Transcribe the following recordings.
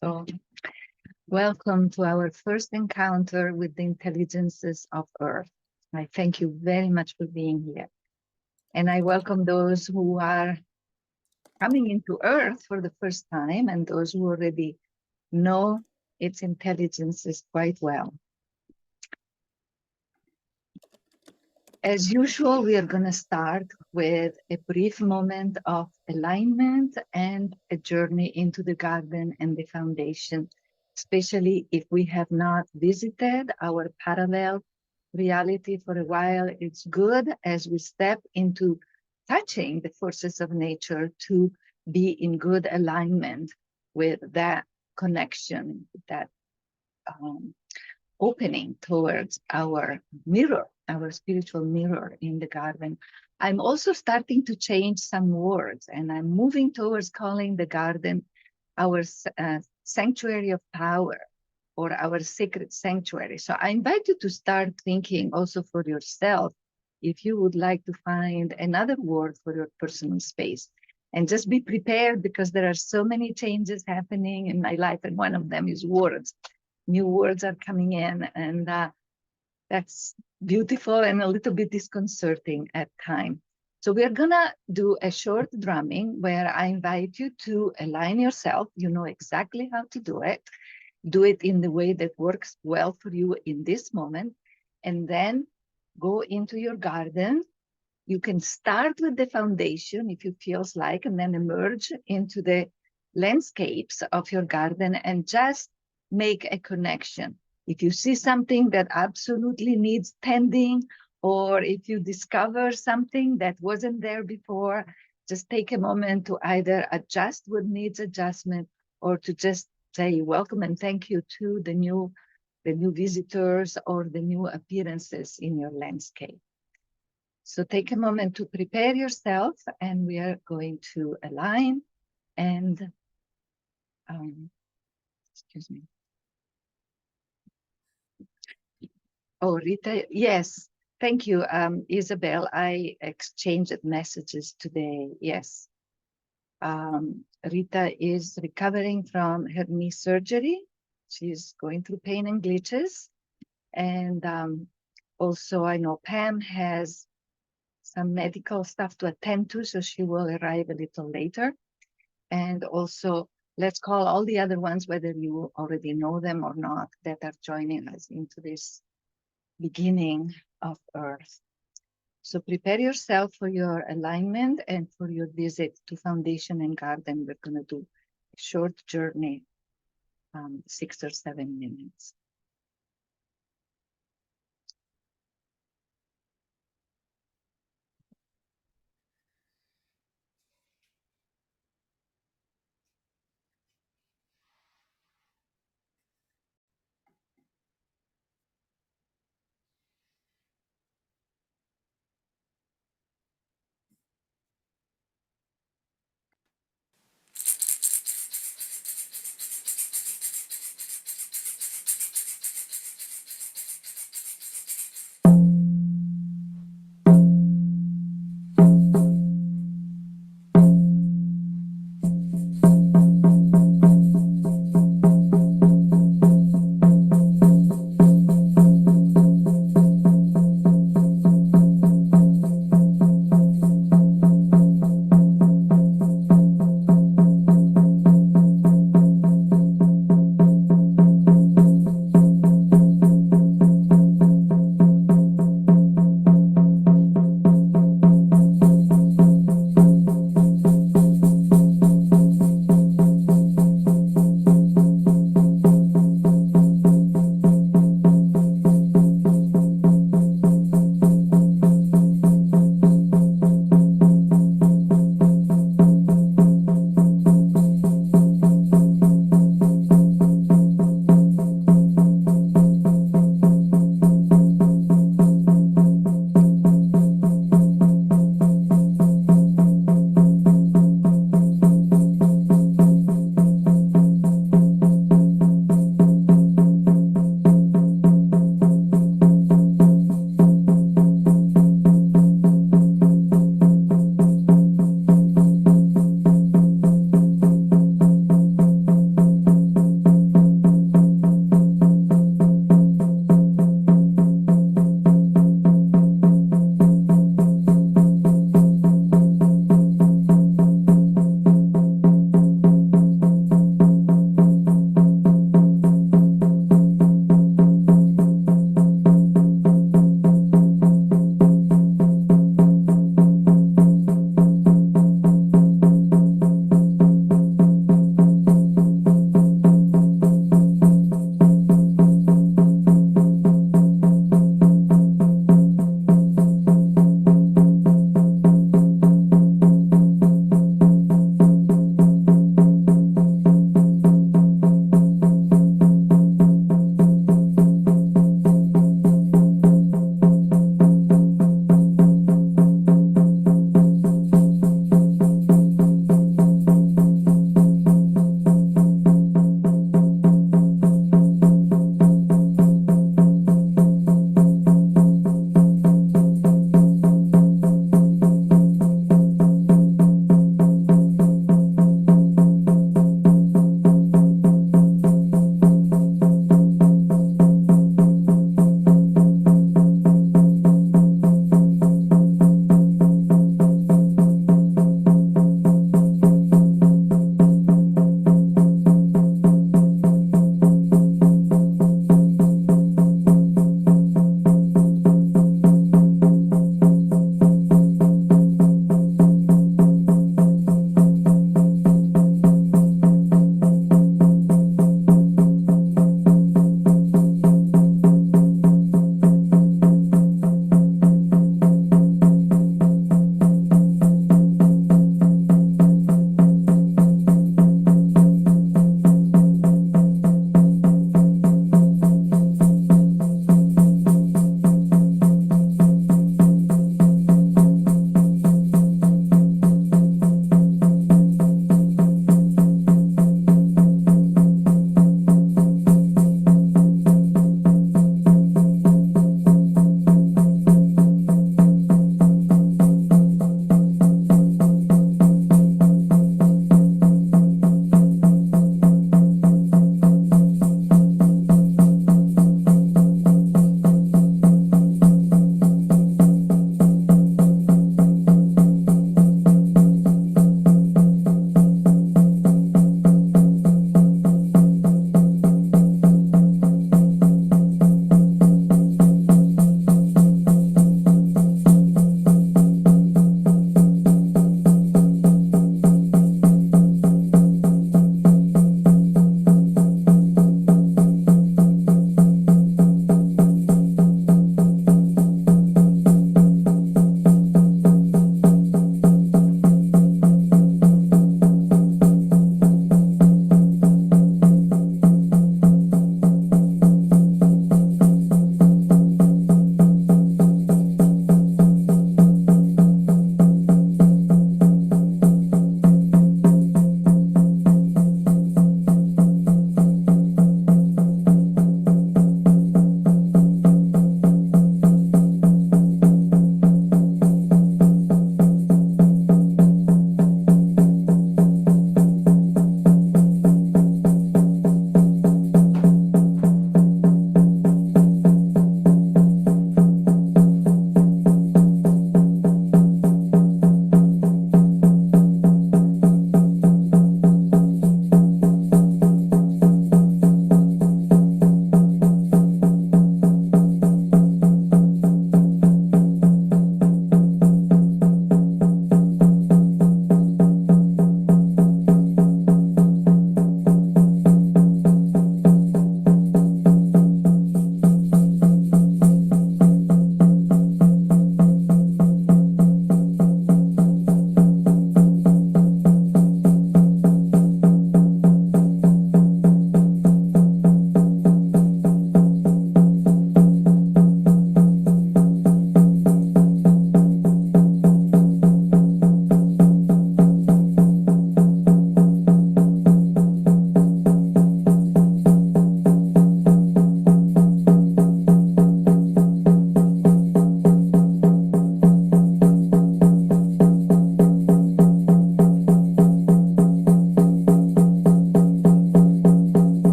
So, welcome to our first encounter with the intelligences of Earth. I thank you very much for being here. And I welcome those who are coming into Earth for the first time and those who already know its intelligences quite well. As usual, we are going to start with a brief moment of alignment and a journey into the garden and the foundation, especially if we have not visited our parallel reality for a while. It's good as we step into touching the forces of nature to be in good alignment with that connection, that opening towards our mirror, our spiritual mirror in the garden. I'm also starting to change some words, and I'm moving towards calling the garden our sanctuary of power or our sacred sanctuary. So I invite you to start thinking also for yourself if you would like to find another word for your personal space. And just be prepared because there are so many changes happening in my life, and one of them is words. New words are coming in, and that's beautiful and a little bit disconcerting at times. So we're gonna do a short drumming where I invite you to align yourself. You know exactly how to do it. Do it in the way that works well for you in this moment, and then go into your garden. You can start with the foundation if you feels like, and then emerge into the landscapes of your garden and just make a connection. If you see something that absolutely needs tending, or if you discover something that wasn't there before, just take a moment to either adjust what needs adjustment or to just say welcome and thank you to the new visitors or the new appearances in your landscape. So take a moment to prepare yourself, and we are going to align and, excuse me. Oh, Rita, yes, thank you, Isabel. I exchanged messages today, yes. Rita is recovering from her knee surgery. She's going through pain and glitches. And also I know Pam has some medical stuff to attend to, so she will arrive a little later. And also, let's call all the other ones, whether you already know them or not, that are joining us into this beginning of Earth. So prepare yourself for your alignment and for your visit to Foundation and Garden. We're going to do a short journey, 6 or 7 minutes.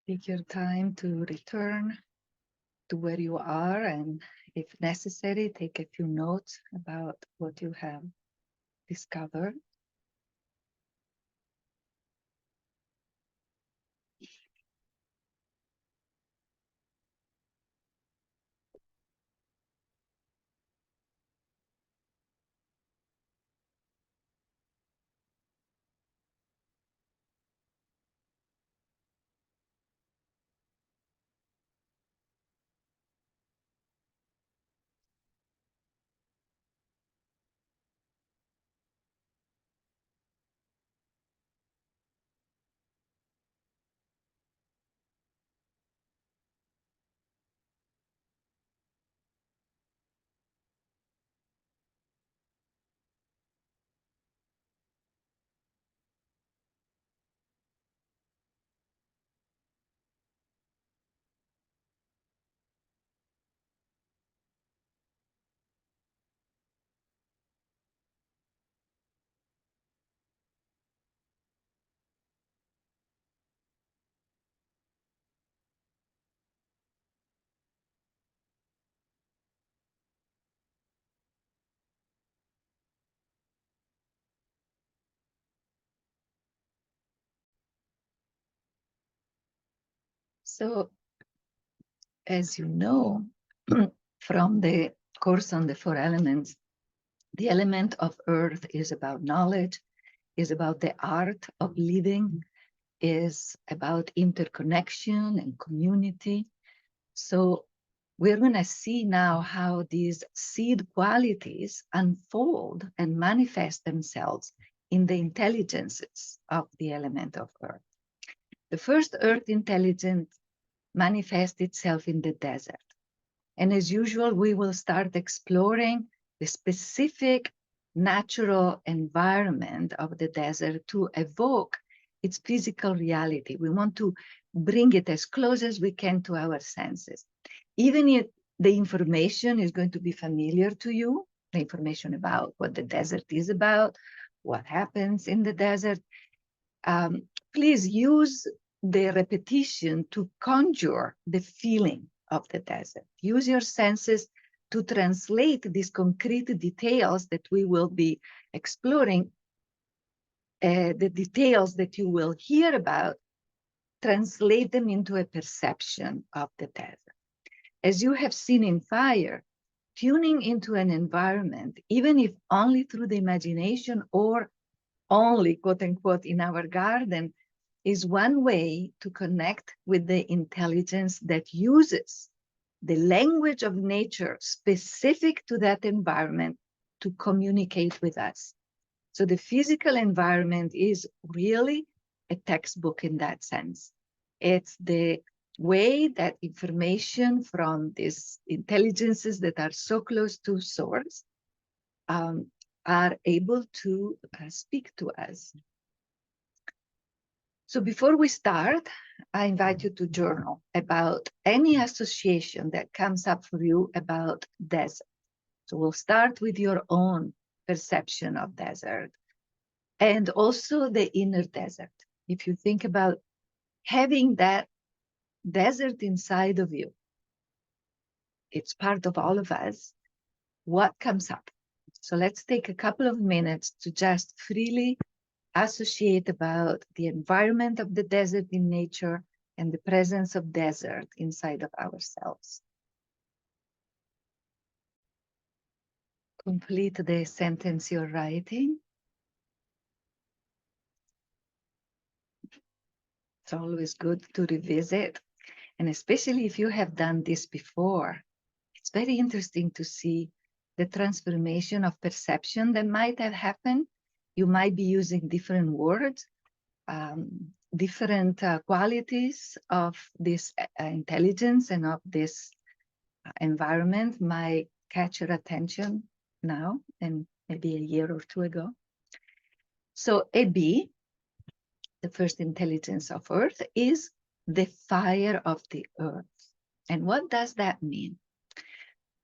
Take your time to return to where you are, and if necessary, take a few notes about what you have discovered. So, as you know, from the course on the four elements, the element of earth is about knowledge, is about the art of living, is about interconnection and community. So we're going to see now how these seed qualities unfold and manifest themselves in the intelligences of the element of earth. The first earth intelligence manifests itself in the desert. And as usual, we will start exploring the specific natural environment of the desert to evoke its physical reality. We want to bring it as close as we can to our senses. Even if the information is going to be familiar to you, the information about what the desert is about, what happens in the desert, please use the repetition to conjure the feeling of the desert. Use your senses to translate these concrete details that we will be exploring, the details that you will hear about, translate them into a perception of the desert. As you have seen in fire, tuning into an environment, even if only through the imagination or only, quote unquote, in our garden, is one way to connect with the intelligence that uses the language of nature specific to that environment to communicate with us. So the physical environment is really a textbook in that sense. It's the way that information from these intelligences that are so close to source are able to speak to us. So before we start, I invite you to journal about any association that comes up for you about desert. So we'll start with your own perception of desert and also the inner desert. If you think about having that desert inside of you, it's part of all of us, what comes up? So let's take a couple of minutes to just freely associate about the environment of the desert in nature and the presence of desert inside of ourselves. Complete the sentence you're writing. It's always good to revisit, and especially if you have done this before, it's very interesting to see the transformation of perception that might have happened. You might be using different words, different qualities of this intelligence and of this environment might catch your attention now and maybe a year or two ago. So AB, the first intelligence of Earth, is the fire of the earth. And what does that mean?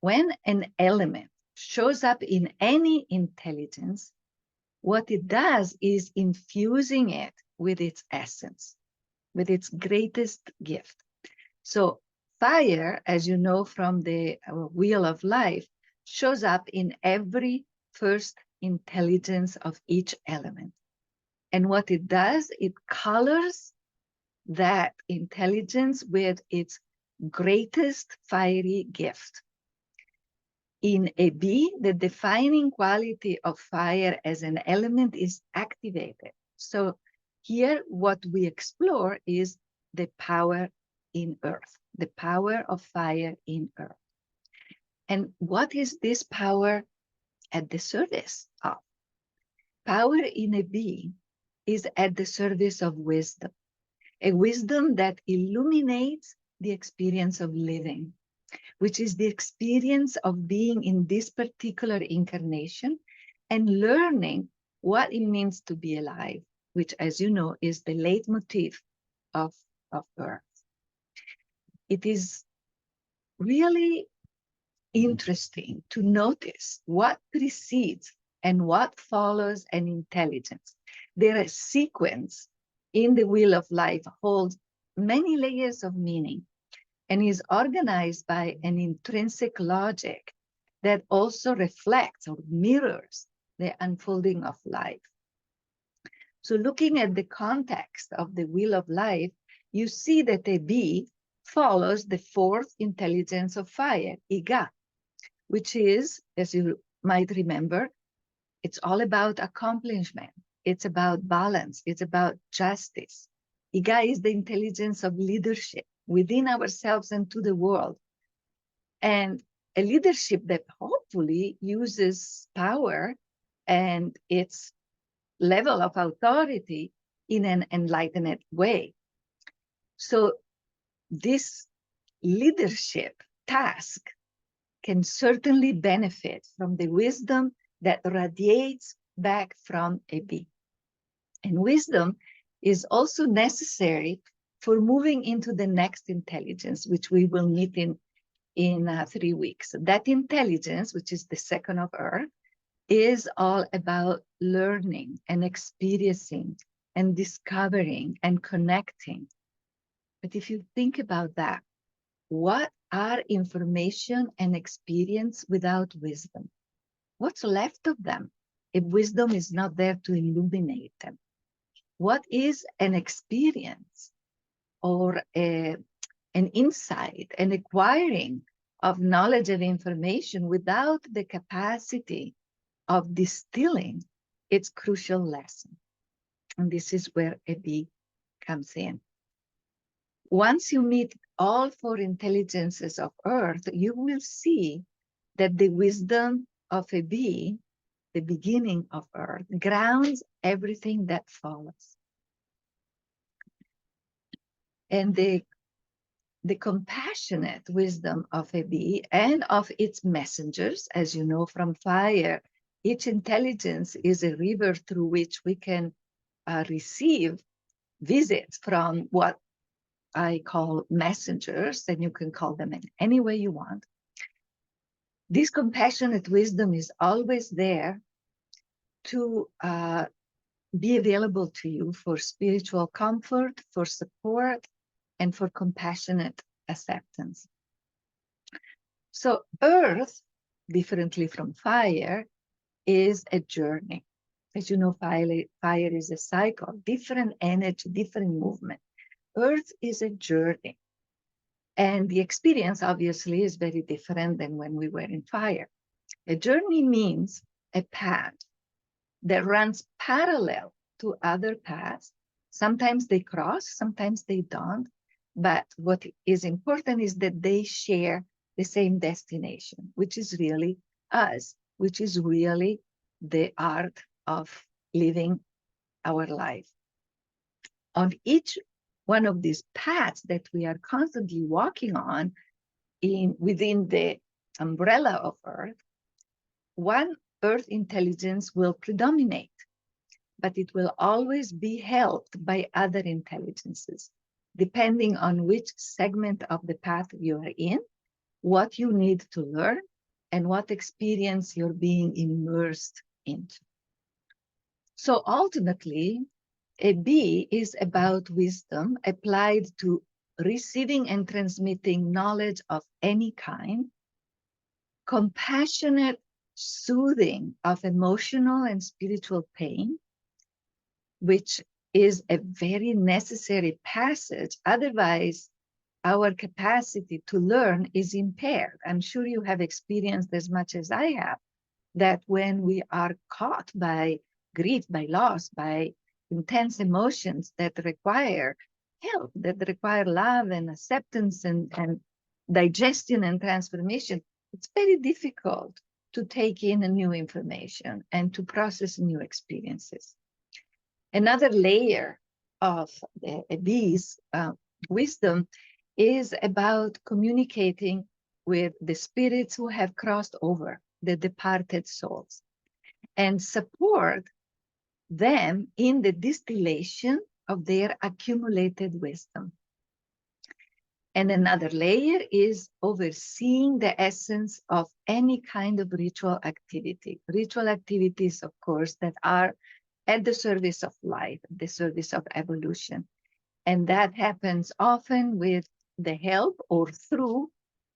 When an element shows up in any intelligence, what it does is infusing it with its essence. with its greatest gift. So fire, as you know from the Wheel of Life, shows up in every first intelligence of each element. And what it does, it colors that intelligence with its greatest fiery gift. In a bee, the defining quality of fire as an element is activated. So here, what we explore is the power in earth, the power of fire in earth. And what is this power at the service of? Power in a bee is at the service of wisdom, a wisdom that illuminates the experience of living, which is the experience of being in this particular incarnation and learning what it means to be alive, which, as you know, is the leitmotif of Earth. It is really interesting to notice what precedes and what follows an intelligence. Their sequence in the Wheel of Life holds many layers of meaning and is organized by an intrinsic logic that also reflects or mirrors the unfolding of life. So looking at the context of the Wheel of Life, you see that a bee follows the fourth intelligence of fire, Iga, which is, as you might remember, it's all about accomplishment. It's about balance. It's about justice. Iga is the intelligence of leadership within ourselves and to the world. And a leadership that hopefully uses power and its level of authority in an enlightened way. So this leadership task can certainly benefit from the wisdom that radiates back from a bee. And wisdom is also necessary for moving into the next intelligence, which we will meet in 3 weeks. That intelligence, which is the second of Earth, is all about learning and experiencing and discovering and connecting. But if you think about that, what are information and experience without wisdom? What's left of them if wisdom is not there to illuminate them? What is an experience or an insight, an acquiring of knowledge and information without the capacity of distilling its crucial lesson? And this is where a bee comes in. Once you meet all four intelligences of Earth, you will see that the wisdom of a bee, the beginning of Earth, grounds everything that follows. And the compassionate wisdom of a bee and of its messengers, as you know from fire, each intelligence is a river through which we can receive visits from what I call messengers, and you can call them in any way you want. This compassionate wisdom is always there to be available to you for spiritual comfort, for support, and for compassionate acceptance. So Earth, differently from fire, is a journey. As you know, fire is a cycle, different energy, different movement. Earth is a journey. And the experience obviously is very different than when we were in fire. A journey means a path that runs parallel to other paths. Sometimes they cross, sometimes they don't. But what is important is that they share the same destination, which is really us, which is really the art of living our life. On each one of these paths that we are constantly walking on within the umbrella of Earth, one Earth intelligence will predominate, but it will always be helped by other intelligences, depending on which segment of the path you are in, what you need to learn, and what experience you're being immersed into. So ultimately, A B is about wisdom applied to receiving and transmitting knowledge of any kind, compassionate soothing of emotional and spiritual pain, which is a very necessary passage. Otherwise, our capacity to learn is impaired. I'm sure you have experienced as much as I have, that when we are caught by grief, by loss, by intense emotions that require help, that require love and acceptance and digestion and transformation, it's very difficult to take in a new information and to process new experiences. Another layer of these wisdom is about communicating with the spirits who have crossed over, the departed souls, and support them in the distillation of their accumulated wisdom. And another layer is overseeing the essence of any kind of ritual activity. Ritual activities, of course, that are at the service of life, the service of evolution. And that happens often with the help or through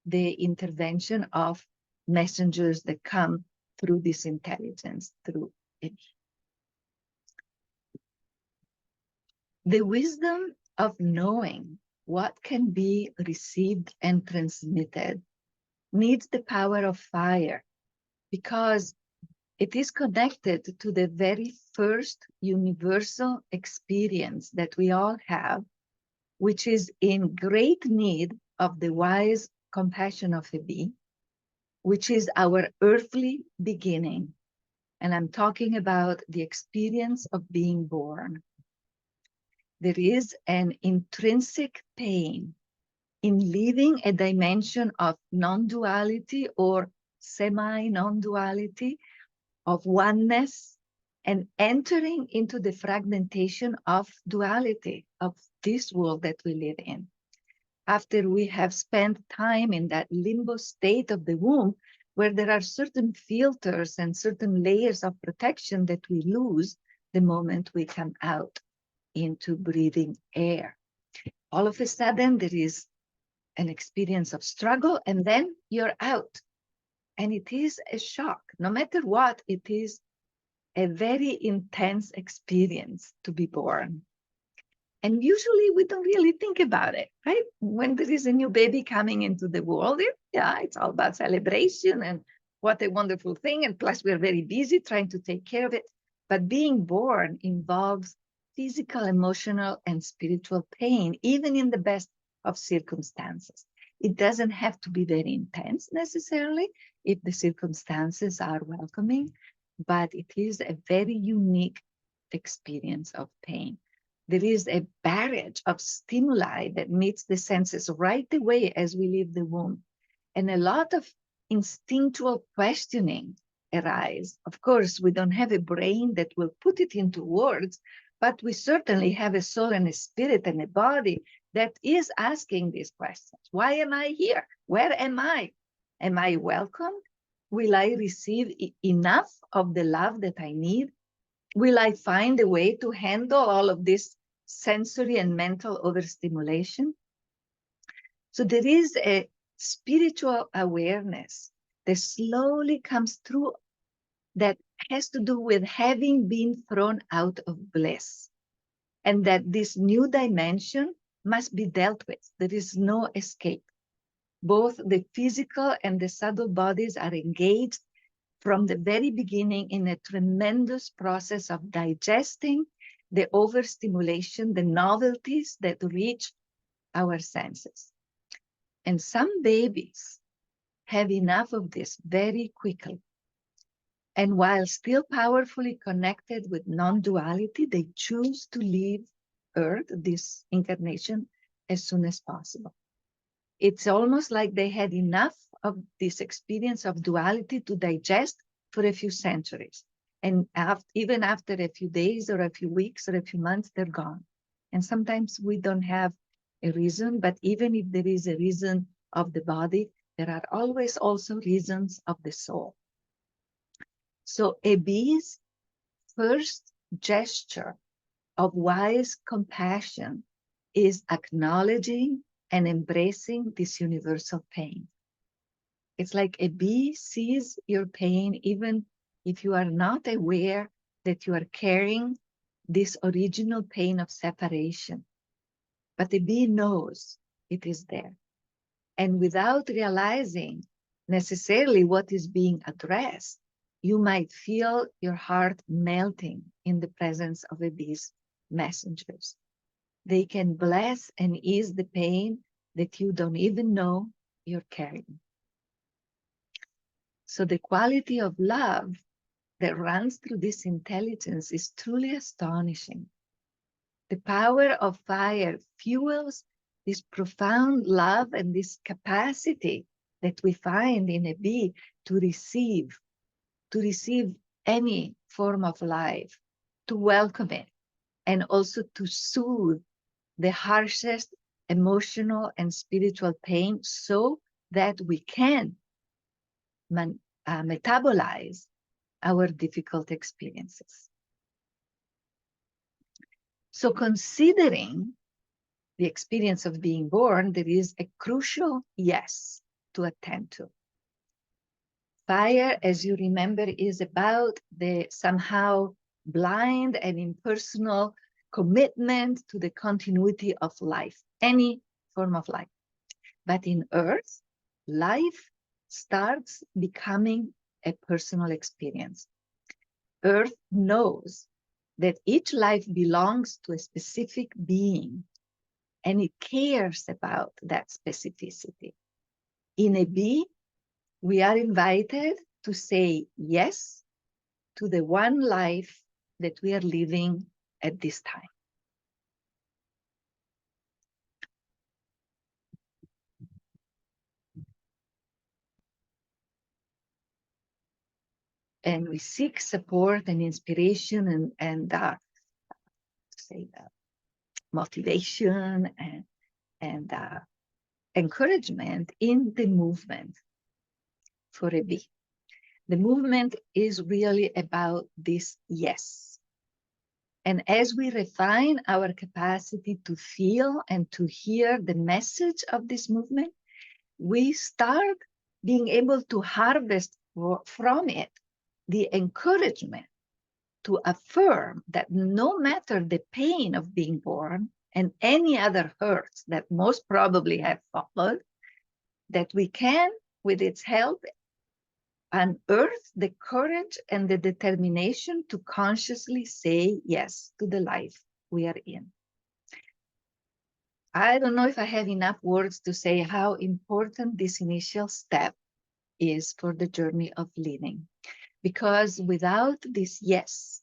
the intervention of messengers that come through this intelligence, through it. The wisdom of knowing what can be received and transmitted needs the power of fire, because it is connected to the very first universal experience that we all have, which is in great need of the wise compassion of a being, which is our earthly beginning. And I'm talking about the experience of being born. There is an intrinsic pain in leaving a dimension of non-duality or semi-non-duality, of oneness, and entering into the fragmentation of duality of this world that we live in. After we have spent time in that limbo state of the womb, where there are certain filters and certain layers of protection that we lose the moment we come out into breathing air. All of a sudden, there is an experience of struggle, and then you're out. And it is a shock. No matter what, it is a very intense experience to be born. And usually we don't really think about it, right? When there is a new baby coming into the world, it's all about celebration and what a wonderful thing. And plus, we're very busy trying to take care of it. But being born involves physical, emotional, and spiritual pain, even in the best of circumstances. It doesn't have to be very intense necessarily if the circumstances are welcoming, but it is a very unique experience of pain. There is a barrage of stimuli that meets the senses right away as we leave the womb. And a lot of instinctual questioning arise. Of course, we don't have a brain that will put it into words, but we certainly have a soul and a spirit and a body that is asking these questions. Why am I here? Where am I? Am I welcomed? Will I receive enough of the love that I need? Will I find a way to handle all of this sensory and mental overstimulation? So there is a spiritual awareness that slowly comes through that has to do with having been thrown out of bliss, and that this new dimension must be dealt with. There is no escape. Both the physical and the subtle bodies are engaged from the very beginning in a tremendous process of digesting the overstimulation, the novelties that reach our senses. And some babies have enough of this very quickly. And while still powerfully connected with non-duality, they choose to leave Earth, this incarnation, as soon as possible. It's almost like they had enough of this experience of duality to digest for a few centuries. And even after a few days or a few weeks or a few months, they're gone. And sometimes we don't have a reason, but even if there is a reason of the body, there are always also reasons of the soul. So a bee's first gesture of wise compassion is acknowledging and embracing this universal pain. It's like a bee sees your pain even if you are not aware that you are carrying this original pain of separation. But the bee knows it is there. And without realizing necessarily what is being addressed, you might feel your heart melting in the presence of a bee's messengers. They can bless and ease the pain that you don't even know you're carrying. So the quality of love that runs through this intelligence is truly astonishing. The power of fire fuels this profound love and this capacity that we find in a bee to receive any form of life, to welcome it, and also to soothe the harshest emotional and spiritual pain so that we can metabolize our difficult experiences. So considering the experience of being born, there is a crucial yes to attend to. Fire, as you remember, is about the somehow blind and impersonal commitment to the continuity of life, any form of life. But in Earth, life starts becoming a personal experience. Earth knows that each life belongs to a specific being, and it cares about that specificity. In a bee, we are invited to say yes to the one life that we are living at this time. And we seek support and inspiration and motivation and encouragement in the movement for a bee. The movement is really about this yes. And as we refine our capacity to feel and to hear the message of this movement, we start being able to harvest from it the encouragement to affirm that no matter the pain of being born and any other hurts that most probably have followed, that we can, with its help, unearth the courage and the determination to consciously say yes to the life we are in. I don't know if I have enough words to say how important this initial step is for the journey of living. Because without this yes,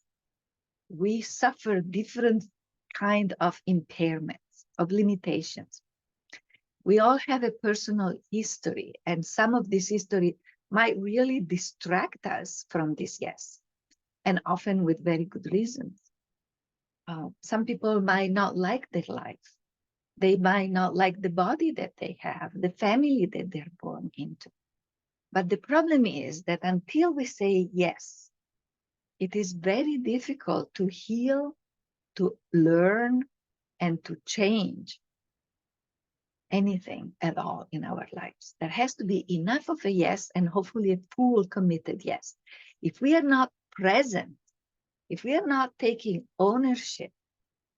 we suffer different kind of impairments, of limitations. We all have a personal history, and some of this history might really distract us from this yes, and often with very good reasons. Some people might not like their life. They might not like the body that they have, the family that they're born into. But the problem is that until we say yes, it is very difficult to heal, to learn, and to change anything at all in our lives. There has to be enough of a yes and hopefully a full committed yes. If we are not present, if we are not taking ownership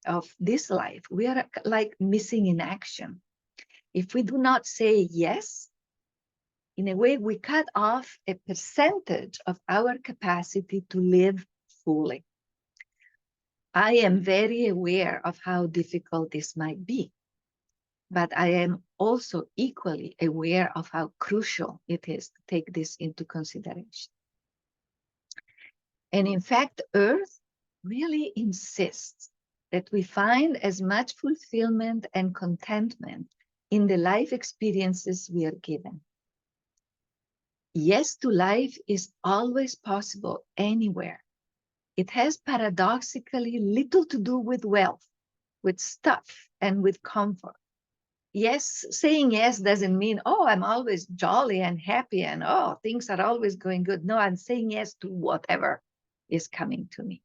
of this life, we are like missing in action. If we do not say yes, in a way, we cut off a percentage of our capacity to live fully. I am very aware of how difficult this might be, but I am also equally aware of how crucial it is to take this into consideration. And in fact, Earth really insists that we find as much fulfillment and contentment in the life experiences we are given. Yes to life is always possible anywhere. It has paradoxically little to do with wealth, with stuff, and with comfort. Yes, saying yes doesn't mean, oh, I'm always jolly and happy and oh, things are always going good. No, I'm saying yes to whatever is coming to me.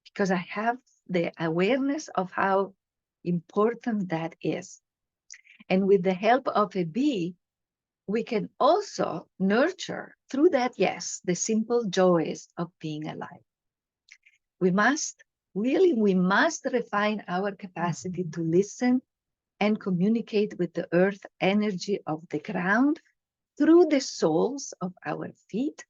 Because I have the awareness of how important that is. And with the help of a bee, we can also nurture through that yes, the simple joys of being alive. We must refine our capacity to listen and communicate with the earth energy of the ground through the soles of our feet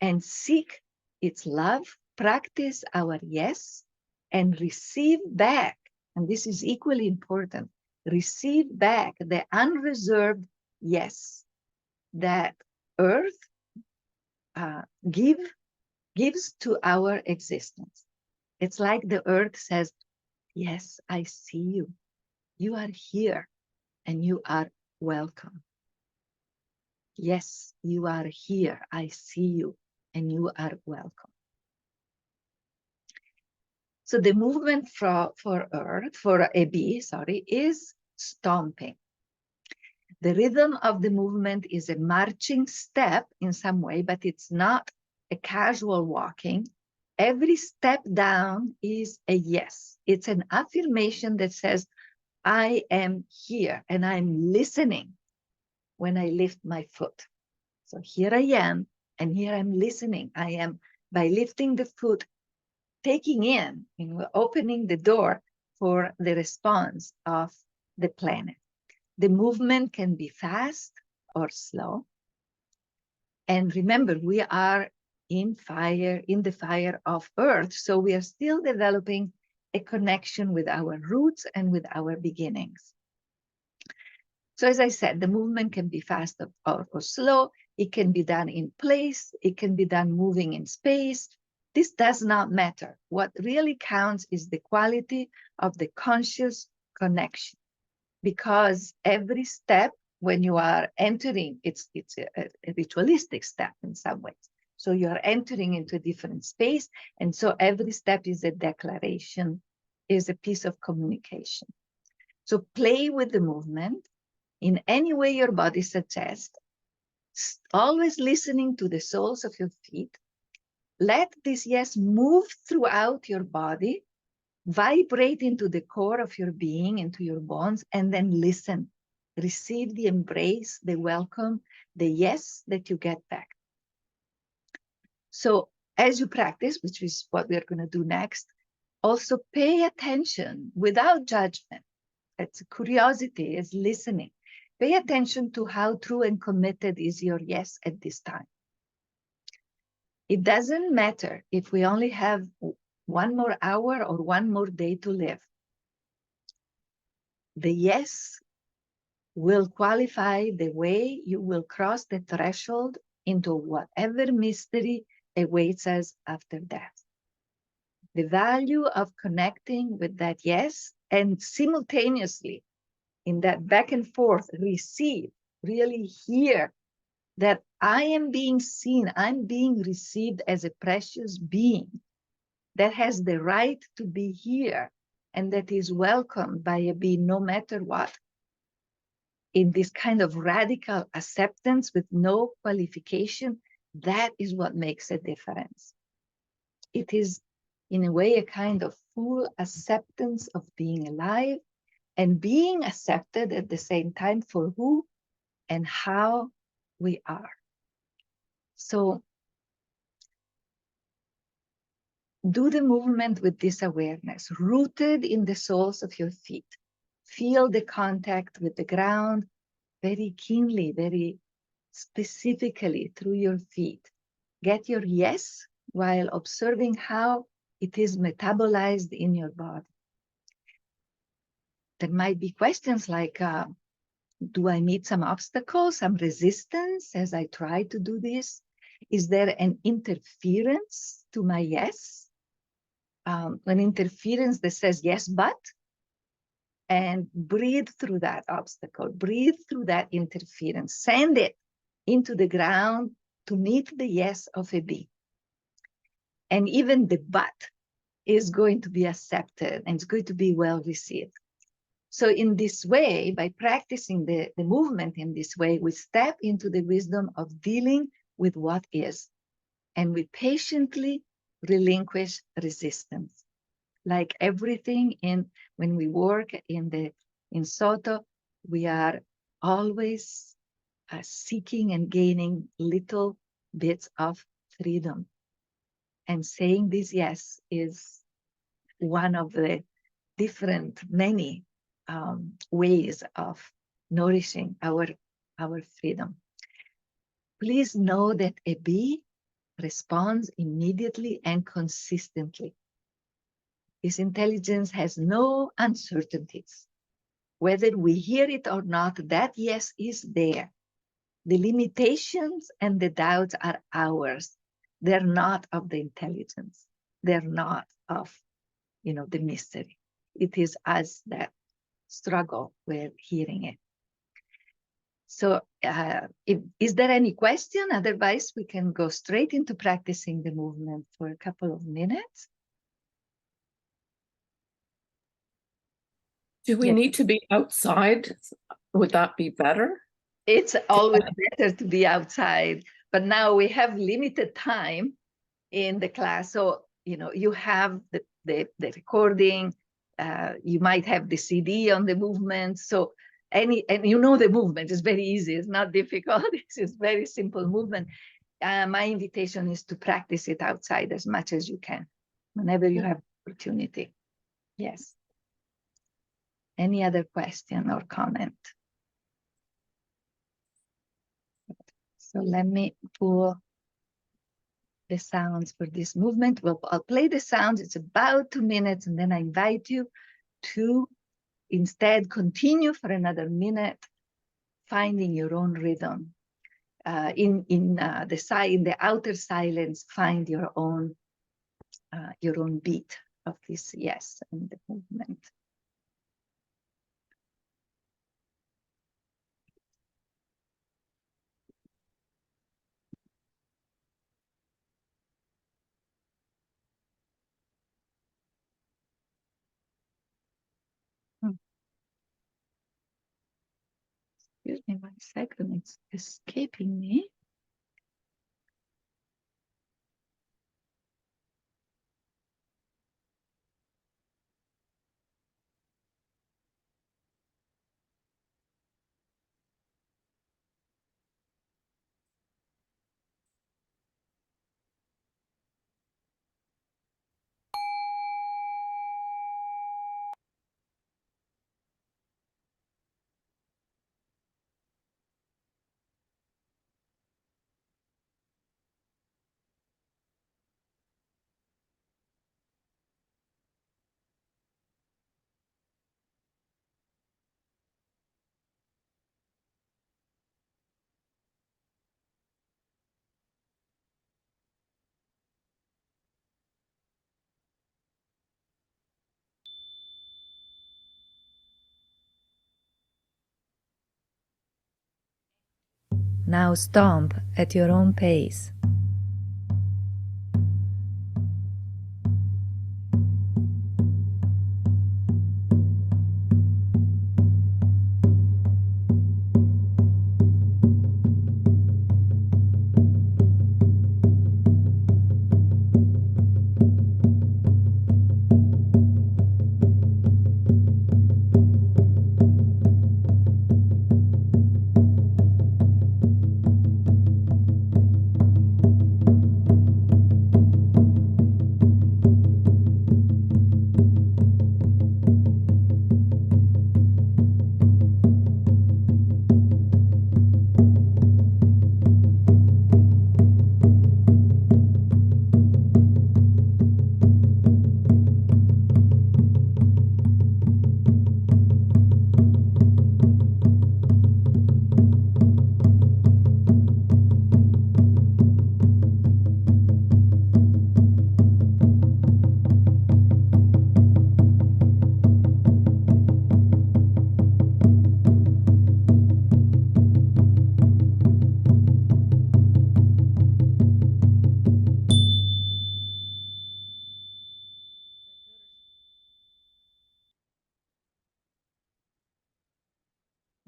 and seek its love, practice our yes, and receive back, and this is equally important, receive back the unreserved yes that earth gives to our existence. It's like the earth says, yes, I see you. You are here and you are welcome. Yes, you are here. I see you and you are welcome. So the movement for a bee, is stomping. The rhythm of the movement is a marching step in some way, but it's not a casual walking. Every step down is a yes. It's an affirmation that says, I am here and I'm listening when I lift my foot. So here I am, and here I'm listening. I am, by lifting the foot, taking in, opening the door for the response of the planet. The movement can be fast or slow. And remember, we are in the fire of Earth. So we are still developing a connection with our roots and with our beginnings. So as I said, the movement can be fast or slow. It can be done in place. It can be done moving in space. This does not matter. What really counts is the quality of the conscious connection. Because every step, when you are entering, it's a ritualistic step in some ways. So you are entering into a different space. And so every step is a declaration, is a piece of communication. So play with the movement in any way your body suggests, always listening to the soles of your feet. Let this yes move throughout your body, vibrate into the core of your being, into your bones, and then listen. Receive the embrace, the welcome, the yes that you get back. So as you practice, which is what we're going to do next, also pay attention without judgment. It's curiosity, is listening. Pay attention to how true and committed is your yes at this time. It doesn't matter if we only have 1 more hour or 1 more day to live. The yes will qualify the way you will cross the threshold into whatever mystery awaits us after death. The value of connecting with that yes, and simultaneously in that back and forth, receive, really hear that I am being seen, I'm being received as a precious being that has the right to be here and that is welcomed by a being no matter what. In this kind of radical acceptance with no qualification, that is what makes a difference. It is, in a way, a kind of full acceptance of being alive and being accepted at the same time for who and how we are. So do the movement with this awareness, rooted in the soles of your feet. Feel the contact with the ground very keenly, very specifically through your feet. Get your yes while observing how it is metabolized in your body. There might be questions like, do I meet some obstacles, some resistance as I try to do this? Is there an interference to my yes? An interference that says yes, but, and breathe through that obstacle, breathe through that interference, send it into the ground to meet the yes of a bee. And even the but is going to be accepted and it's going to be well received. So in this way, by practicing the movement in this way, we step into the wisdom of dealing with what is, and we patiently relinquish resistance. Like everything when we work in Soto, we are always seeking and gaining little bits of freedom. And saying this yes is one of the different, many ways of nourishing our freedom. Please know that a bee responds immediately and consistently. His intelligence has no uncertainties. Whether we hear it or not, that yes is there. The limitations and the doubts are ours. They're not of the intelligence. They're not of, the mystery. It is us that struggle with hearing it. So is there any question? Otherwise, we can go straight into practicing the movement for a couple of minutes. Do we need to be outside? Would that be better? It's always better to be outside, but now we have limited time in the class. So, you have the recording, you might have the CD on the movement. So and the movement is very easy. It's not difficult. It's very simple movement. My invitation is to practice it outside as much as you can, whenever you have opportunity. Yes. Any other question or comment? So let me pull the sounds for this movement. Well, I'll play the sounds. It's about 2 minutes, and then I invite you to instead continue for another minute, finding your own rhythm. In the outer silence, find your own beat of this yes and the movement. Excuse me 1 second, it's escaping me. Now stomp at your own pace.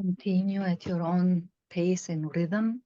Continue at your own pace and rhythm.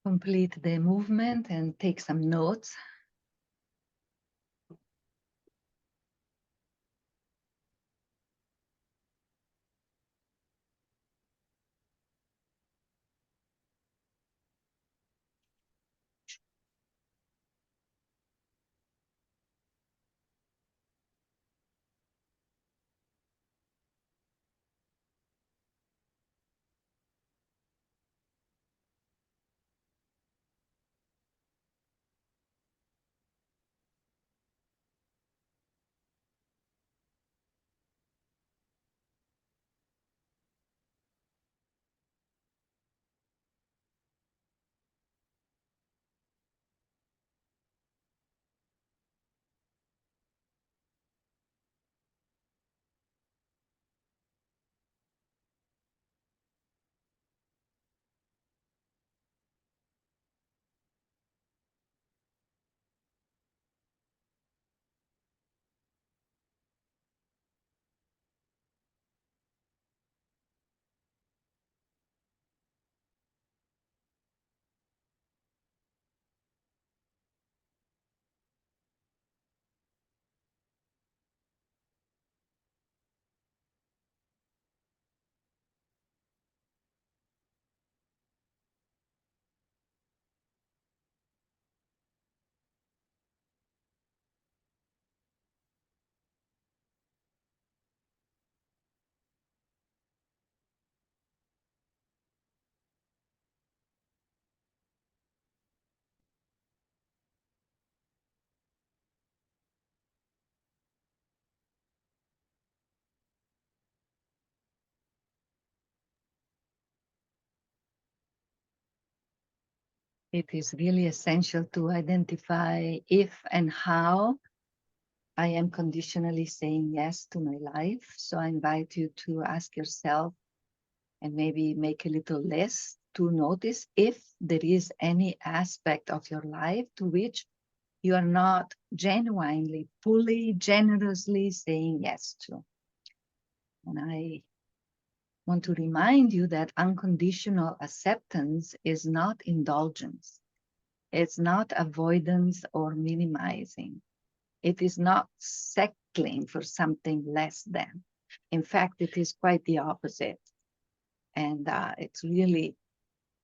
complete the movement and take some notes. It is really essential to identify if and how I am conditionally saying yes to my life. So I invite you to ask yourself and maybe make a little list to notice if there is any aspect of your life to which you are not genuinely, fully, generously saying yes to. And I want to remind you that unconditional acceptance is not indulgence. It's not avoidance or minimizing. It is not settling for something less than. In fact, it is quite the opposite. And it's really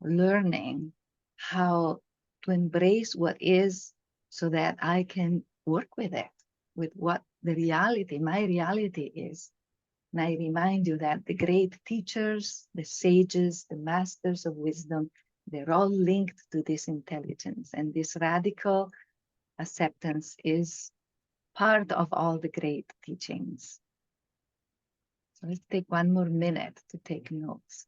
learning how to embrace what is so that I can work with it, with what the reality, my reality is. And I remind you that the great teachers, the sages, the masters of wisdom, they're all linked to this intelligence. And this radical acceptance is part of all the great teachings. So let's take one more minute to take notes.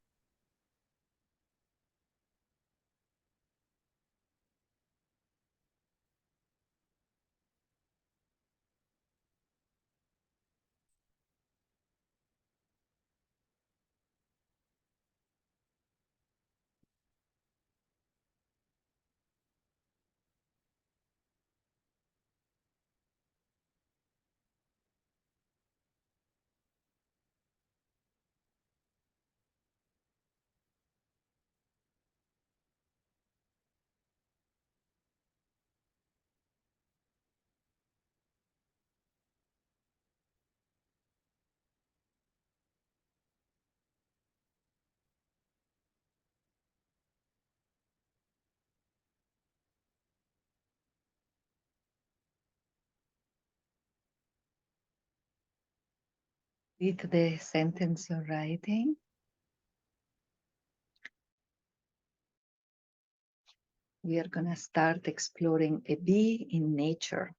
Read the sentence you're writing. We are going to start exploring a bee in nature.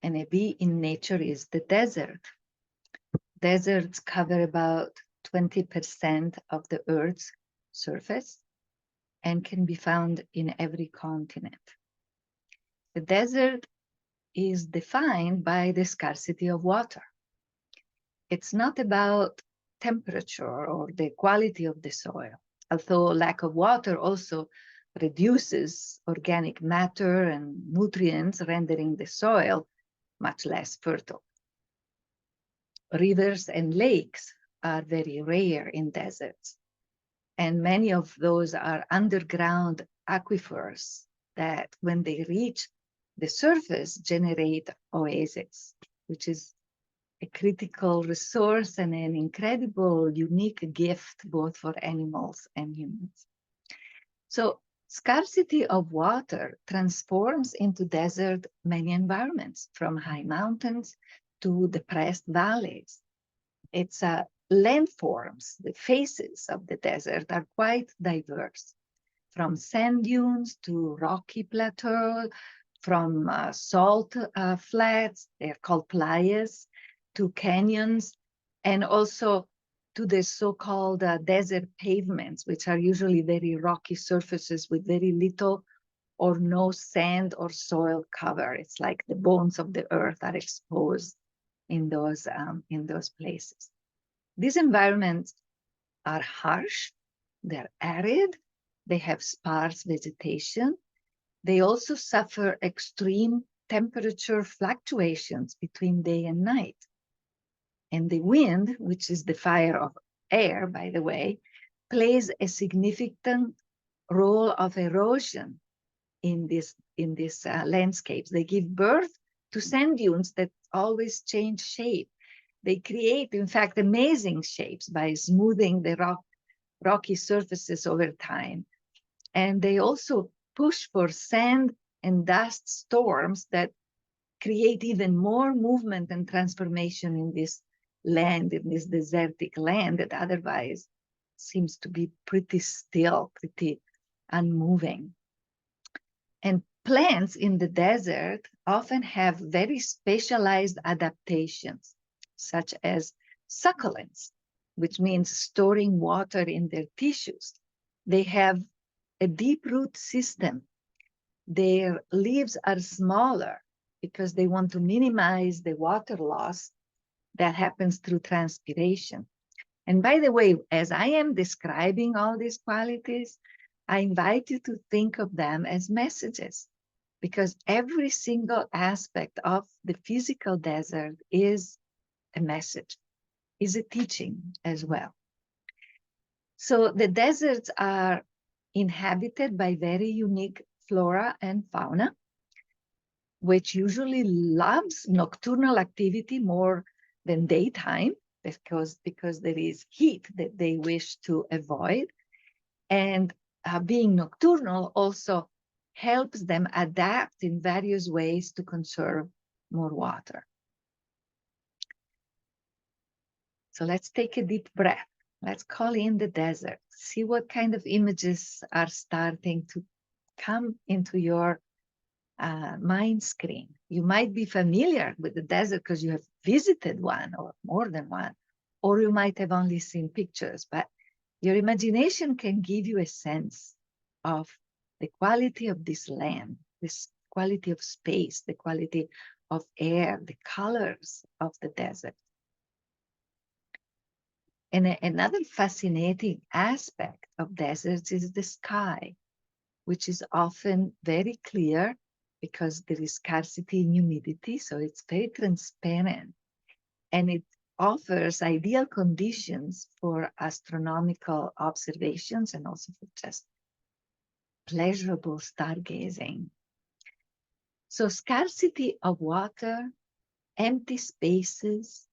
And a bee in nature is the desert. Deserts cover about 20% of the Earth's surface and can be found in every continent. The desert is defined by the scarcity of water. It's not about temperature or the quality of the soil, although lack of water also reduces organic matter and nutrients, rendering the soil much less fertile. Rivers and lakes are very rare in deserts, And many of those are underground aquifers that when they reach the surface generate oases, which is a critical resource and an incredible, unique gift both for animals and humans. So scarcity of water transforms into desert many environments, from high mountains to depressed valleys. Its landforms, the faces of the desert are quite diverse, from sand dunes to rocky plateaux, from salt flats, they're called playas, to canyons, and also to the so-called desert pavements, which are usually very rocky surfaces with very little or no sand or soil cover. It's like the bones of the earth are exposed in those places. These environments are harsh, they're arid, they have sparse vegetation. They also suffer extreme temperature fluctuations between day and night. And the wind, which is the fire of air, by the way, plays a significant role of erosion in these landscapes. They give birth to sand dunes that always change shape. They create, in fact, amazing shapes by smoothing the rocky surfaces over time. And they also push for sand and dust storms that create even more movement and transformation in this land, in this desertic land that otherwise seems to be pretty still, pretty unmoving. And plants in the desert often have very specialized adaptations, such as succulents, which means storing water in their tissues. They have a deep root system. Their leaves are smaller because they want to minimize the water loss that happens through transpiration. And by the way, as I am describing all these qualities, I invite you to think of them as messages, because every single aspect of the physical desert is a message, is a teaching as well. So the deserts are inhabited by very unique flora and fauna, which usually loves nocturnal activity more than daytime because there is heat that they wish to avoid. And being nocturnal also helps them adapt in various ways to conserve more water. So let's take a deep breath. Let's call in the desert. See what kind of images are starting to come into your mind screen. You might be familiar with the desert because you have visited one or more than one, or you might have only seen pictures, but your imagination can give you a sense of the quality of this land, this quality of space, the quality of air, the colors of the desert. And another fascinating aspect of deserts is the sky, which is often very clear because there is scarcity in humidity, so it's very transparent. And it offers ideal conditions for astronomical observations and also for just pleasurable stargazing. So scarcity of water, empty spaces,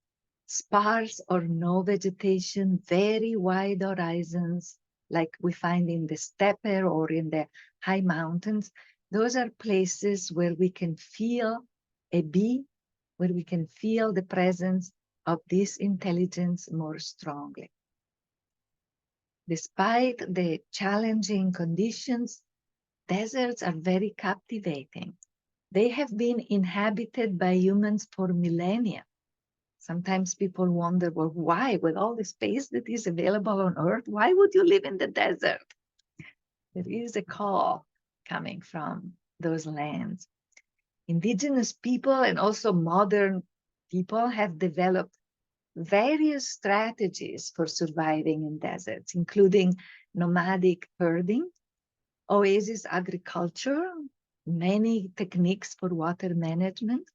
sparse or no vegetation, very wide horizons, like we find in the steppe or in the high mountains, those are places where we can feel a bee, where we can feel the presence of this intelligence more strongly. Despite the challenging conditions, deserts are very captivating. They have been inhabited by humans for millennia. Sometimes people wonder, well, why, with all the space that is available on Earth, why would you live in the desert? There is a call coming from those lands. Indigenous people and also modern people have developed various strategies for surviving in deserts, including nomadic herding, oasis agriculture, many techniques for water management.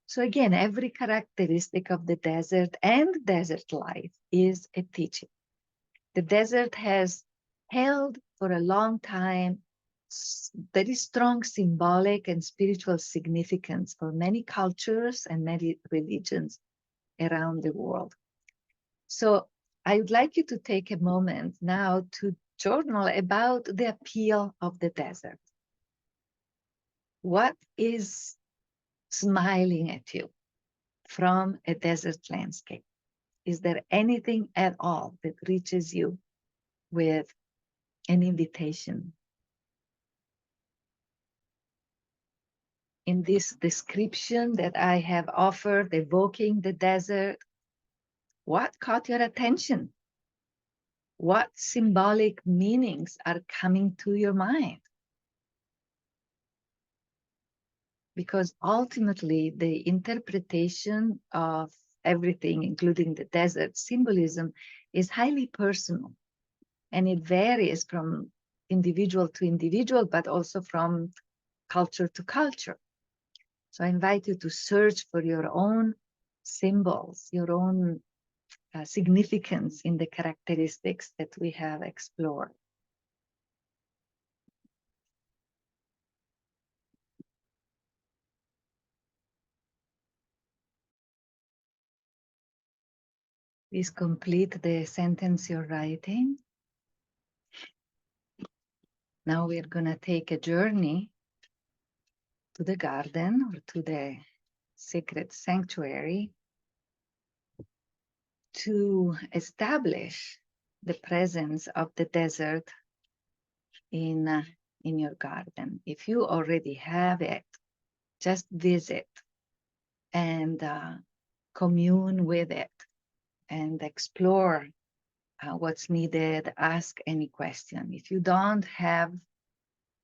So again, every characteristic of the desert and desert life is a teaching. The desert has held for a long time very strong symbolic and spiritual significance for many cultures and many religions around the world. So I would like you to take a moment now to journal about the appeal of the desert. What is smiling at you from a desert landscape? Is there anything at all that reaches you with an invitation? In this description that I have offered, evoking the desert, what caught your attention? What symbolic meanings are coming to your mind? Because ultimately, the interpretation of everything, including the desert symbolism, is highly personal. And it varies from individual to individual, but also from culture to culture. So I invite you to search for your own symbols, your own significance in the characteristics that we have explored. Please complete the sentence you're writing. Now we're going to take a journey to the garden or to the sacred sanctuary to establish the presence of the desert in your garden. If you already have it, just visit and commune with it and explore what's needed, ask any question. If you don't have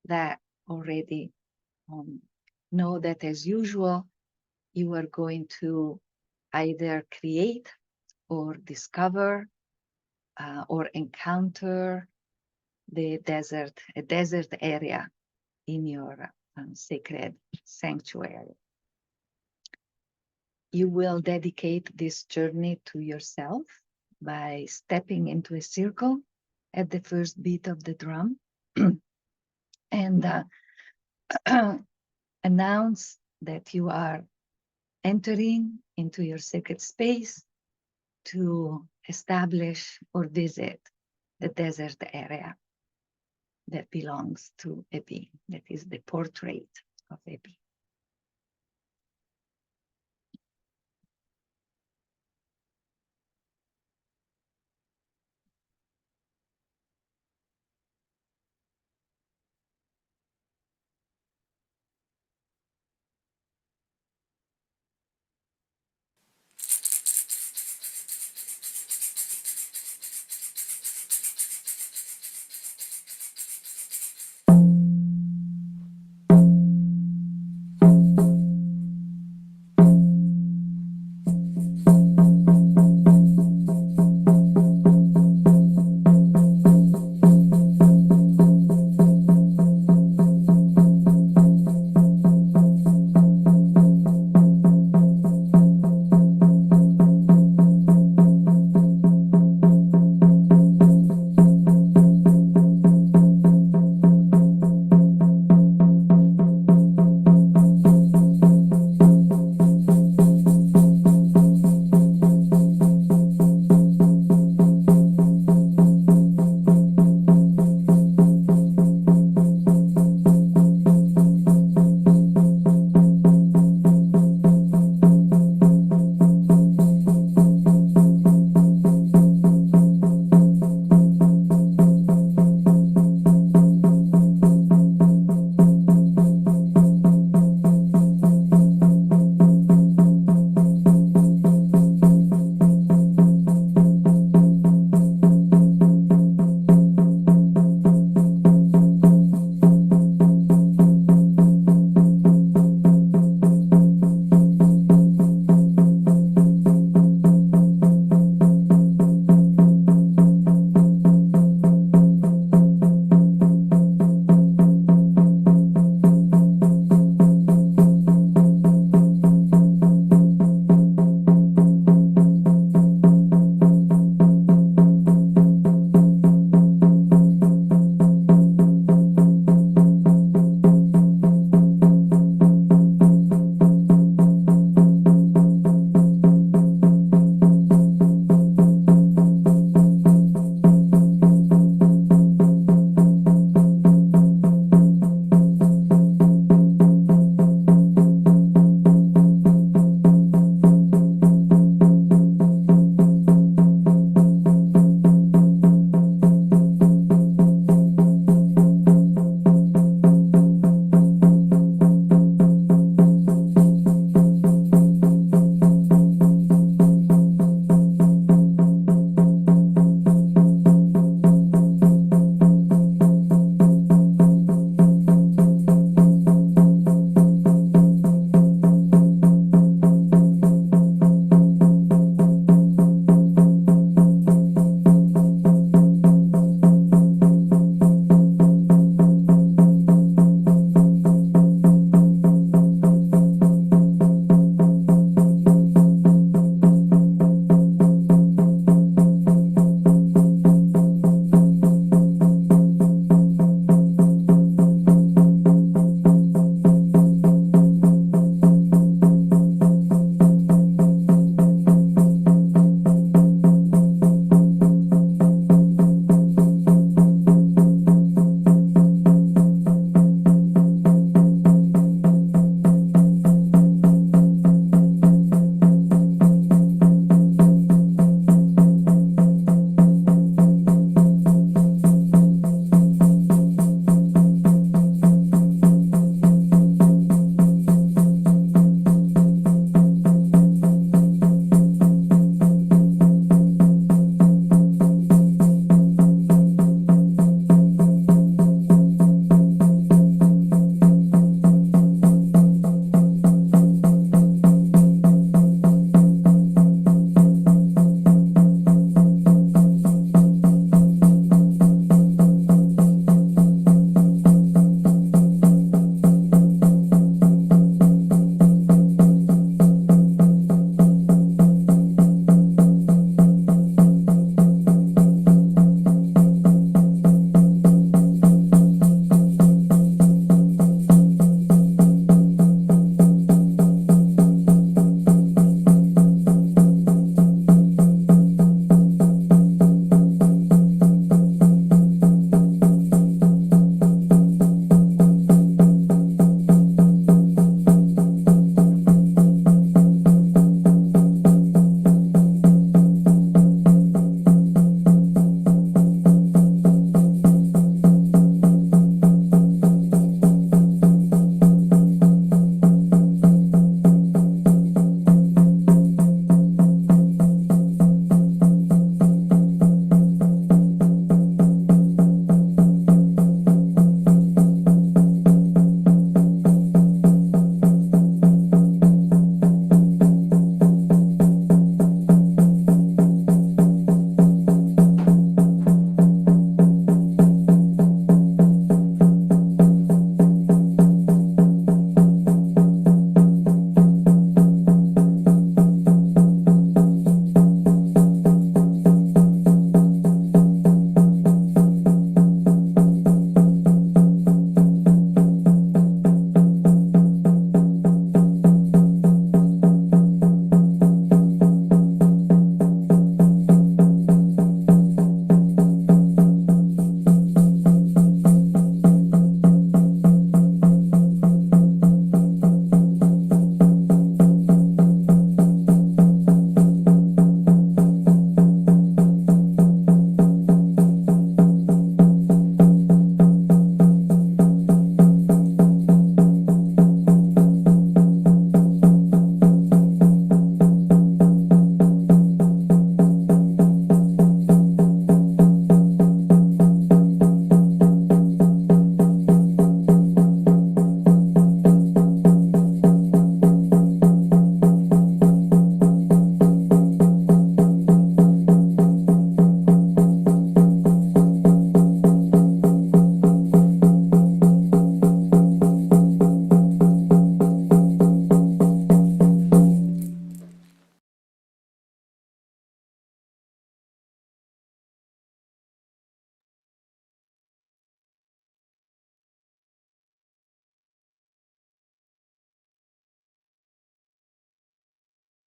that already, know that as usual, you are going to either create or discover or encounter the desert, a desert area in your sacred sanctuary. You will dedicate this journey to yourself by stepping into a circle at the first beat of the drum and announce that you are entering into your sacred space to establish or visit the desert area that belongs to Ebi, that is the portrait of Ebi.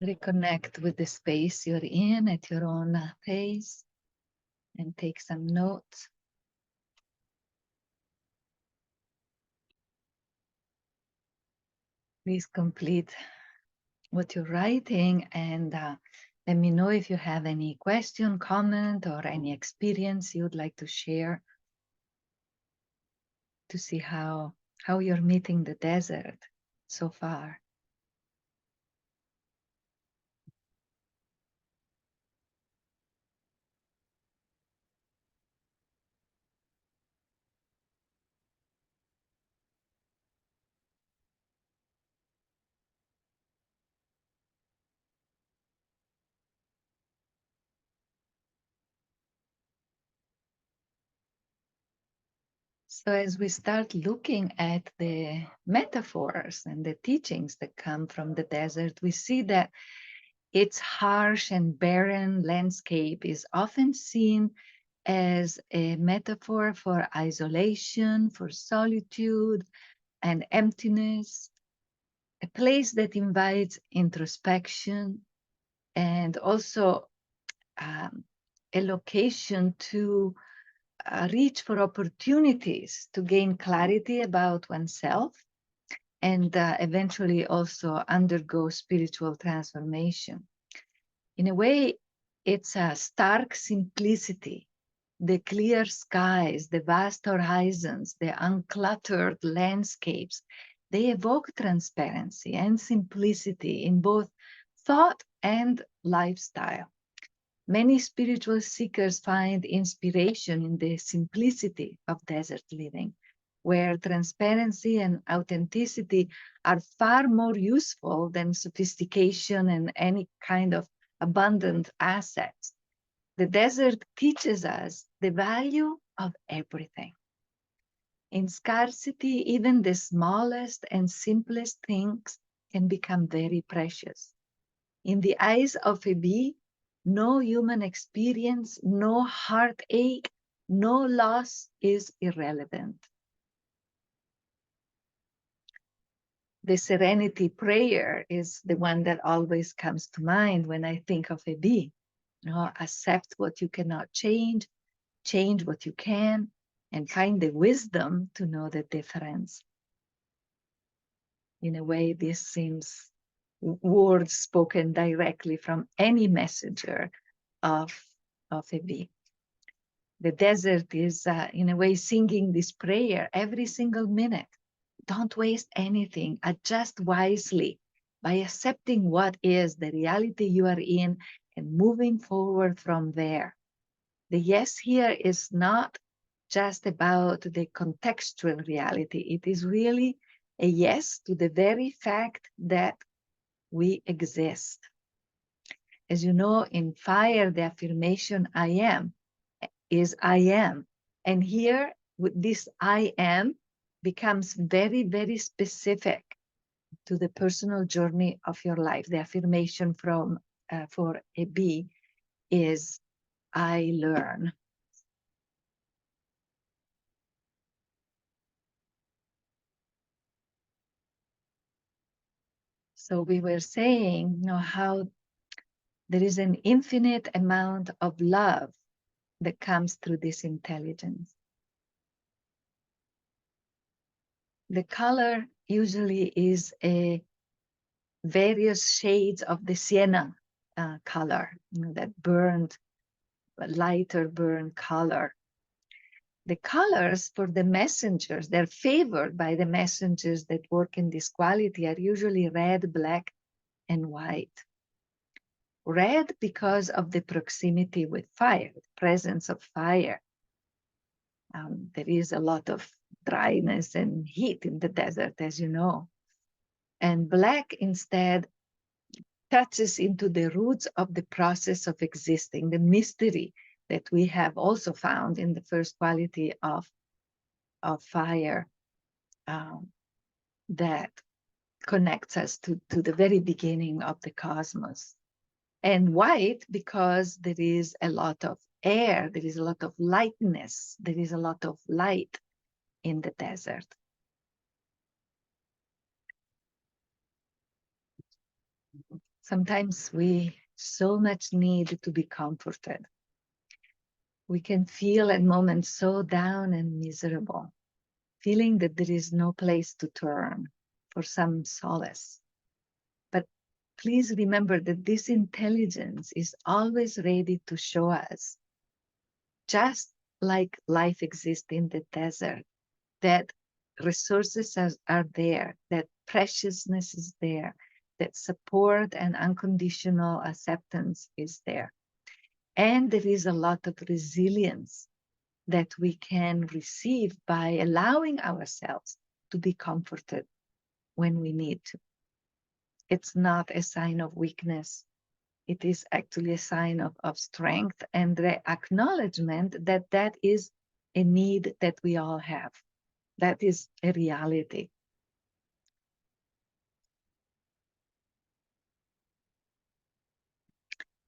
Reconnect with the space you're in at your own pace and take some notes. Please complete what you're writing and let me know if you have any question, comment, or any experience you'd like to share to see how you're meeting the desert so far. So as we start looking at the metaphors and the teachings that come from the desert, we see that its harsh and barren landscape is often seen as a metaphor for isolation, for solitude and emptiness, a place that invites introspection and also a location to reach for opportunities to gain clarity about oneself and eventually also undergo spiritual transformation. In a way, it's a stark simplicity, the clear skies, the vast horizons, the uncluttered landscapes. They evoke transparency and simplicity in both thought and lifestyle. Many spiritual seekers find inspiration in the simplicity of desert living, where transparency and authenticity are far more useful than sophistication and any kind of abundant assets. The desert teaches us the value of everything. In scarcity, even the smallest and simplest things can become very precious. In the eyes of a bee, no human experience, no heartache, no loss is irrelevant. The serenity prayer is the one that always comes to mind when I think of a bee. Accept what you cannot change, change what you can, and find the wisdom to know the difference. In a way, this seems words spoken directly from any messenger of a bee. The desert is, in a way, singing this prayer every single minute. Don't waste anything. Adjust wisely by accepting what is the reality you are in and moving forward from there. The yes here is not just about the contextual reality. It is really a yes to the very fact that we exist. As you know, in fire, the affirmation I am is I am. And here, with this I am becomes very, very specific to the personal journey of your life. The affirmation from for a bee is I learn. So we were saying, how there is an infinite amount of love that comes through this intelligence. The color usually is a various shades of the sienna color, that burned, lighter burn color. The colors for the messengers, they're favored by the messengers that work in this quality, are usually red, black, and white. Red because of the proximity with fire, the presence of fire. There is a lot of dryness and heat in the desert, as you know. And black instead touches into the roots of the process of existing, the mystery that we have also found in the first quality of fire, that connects us to the very beginning of the cosmos. And white because there is a lot of air, there is a lot of lightness, there is a lot of light in the desert. Sometimes we so much need to be comforted. We can feel at moments so down and miserable, feeling that there is no place to turn for some solace. But please remember that this intelligence is always ready to show us, just like life exists in the desert, that resources are there, that preciousness is there, that support and unconditional acceptance is there. And there is a lot of resilience that we can receive by allowing ourselves to be comforted when we need to. It's not a sign of weakness. It is actually a sign of strength and the acknowledgement that that is a need that we all have. That is a reality.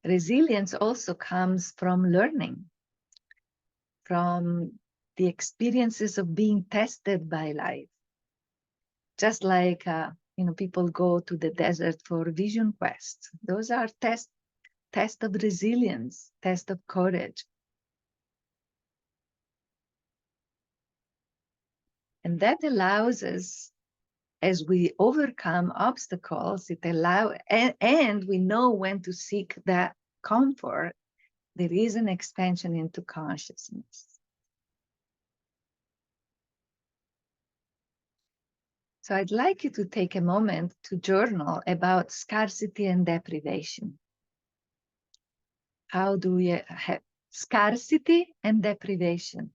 Resilience also comes from learning, from the experiences of being tested by life. Just like people go to the desert for vision quests. Those are tests of resilience, test of courage. And that allows us, as we overcome obstacles, and we know when to seek that comfort, there is an expansion into consciousness. So I'd like you to take a moment to journal about scarcity and deprivation. How do we have scarcity and deprivation?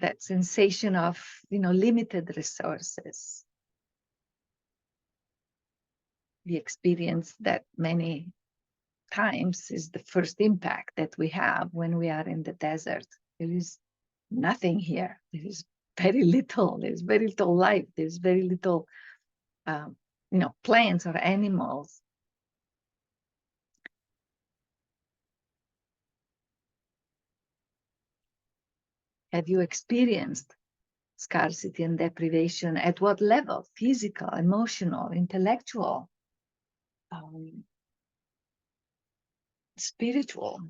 That sensation of, limited resources. The experience that many times is the first impact that we have when we are in the desert. There is nothing here. There is very little. There's very little life. There's very little, plants or animals. Have you experienced scarcity and deprivation? At what level? Physical, emotional, intellectual, spiritual?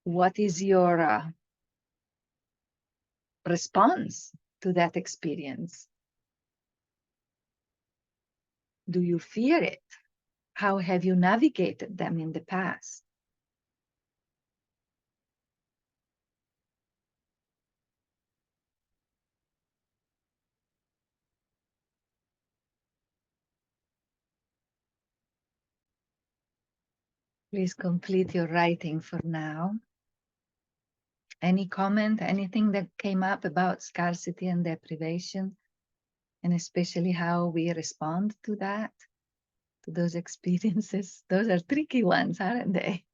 What is your response to that experience? Do you fear it? How have you navigated them in the past? Please complete your writing for now. Any comment, anything that came up about scarcity and deprivation, and especially how we respond to that, to those experiences? Those are tricky ones, aren't they?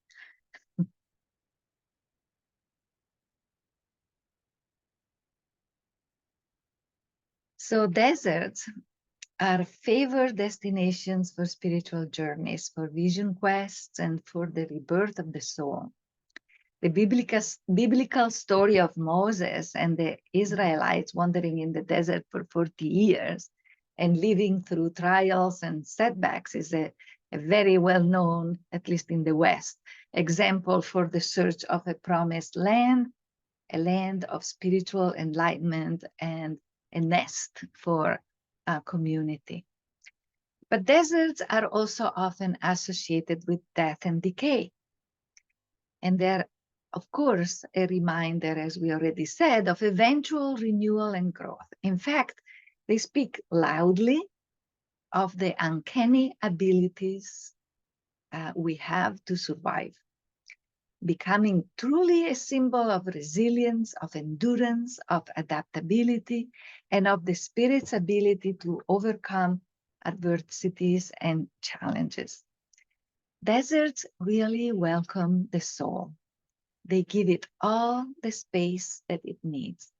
So deserts are favored destinations for spiritual journeys, for vision quests, and for the rebirth of the soul. The biblical story of Moses and the Israelites wandering in the desert for 40 years and living through trials and setbacks is a very well-known, at least in the West, example for the search of a promised land, a land of spiritual enlightenment and a nest for a community. But deserts are also often associated with death and decay. And they're, of course, a reminder, as we already said, of eventual renewal and growth. In fact, they speak loudly of the uncanny abilities we have to survive, becoming truly a symbol of resilience, of endurance, of adaptability, and of the spirit's ability to overcome adversities and challenges. Deserts really welcome the soul. They give it all the space that it needs.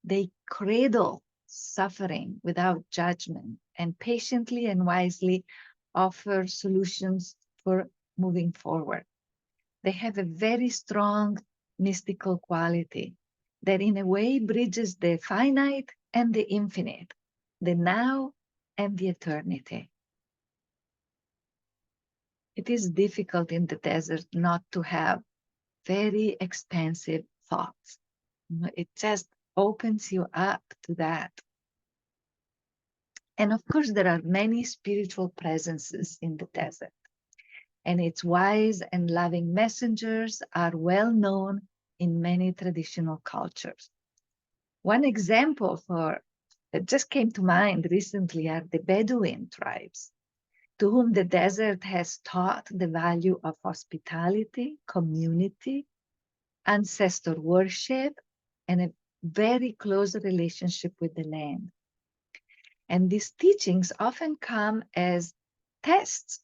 They cradle suffering without judgment and patiently and wisely offer solutions for moving forward. They have a very strong mystical quality that in a way bridges the finite and the infinite, the now and the eternity. It is difficult in the desert not to have very expansive thoughts. It just opens you up to that. And of course, there are many spiritual presences in the desert. And its wise and loving messengers are well known in many traditional cultures. One example that just came to mind recently are the Bedouin tribes, to whom the desert has taught the value of hospitality, community, ancestor worship, and a very close relationship with the land. And these teachings often come as tests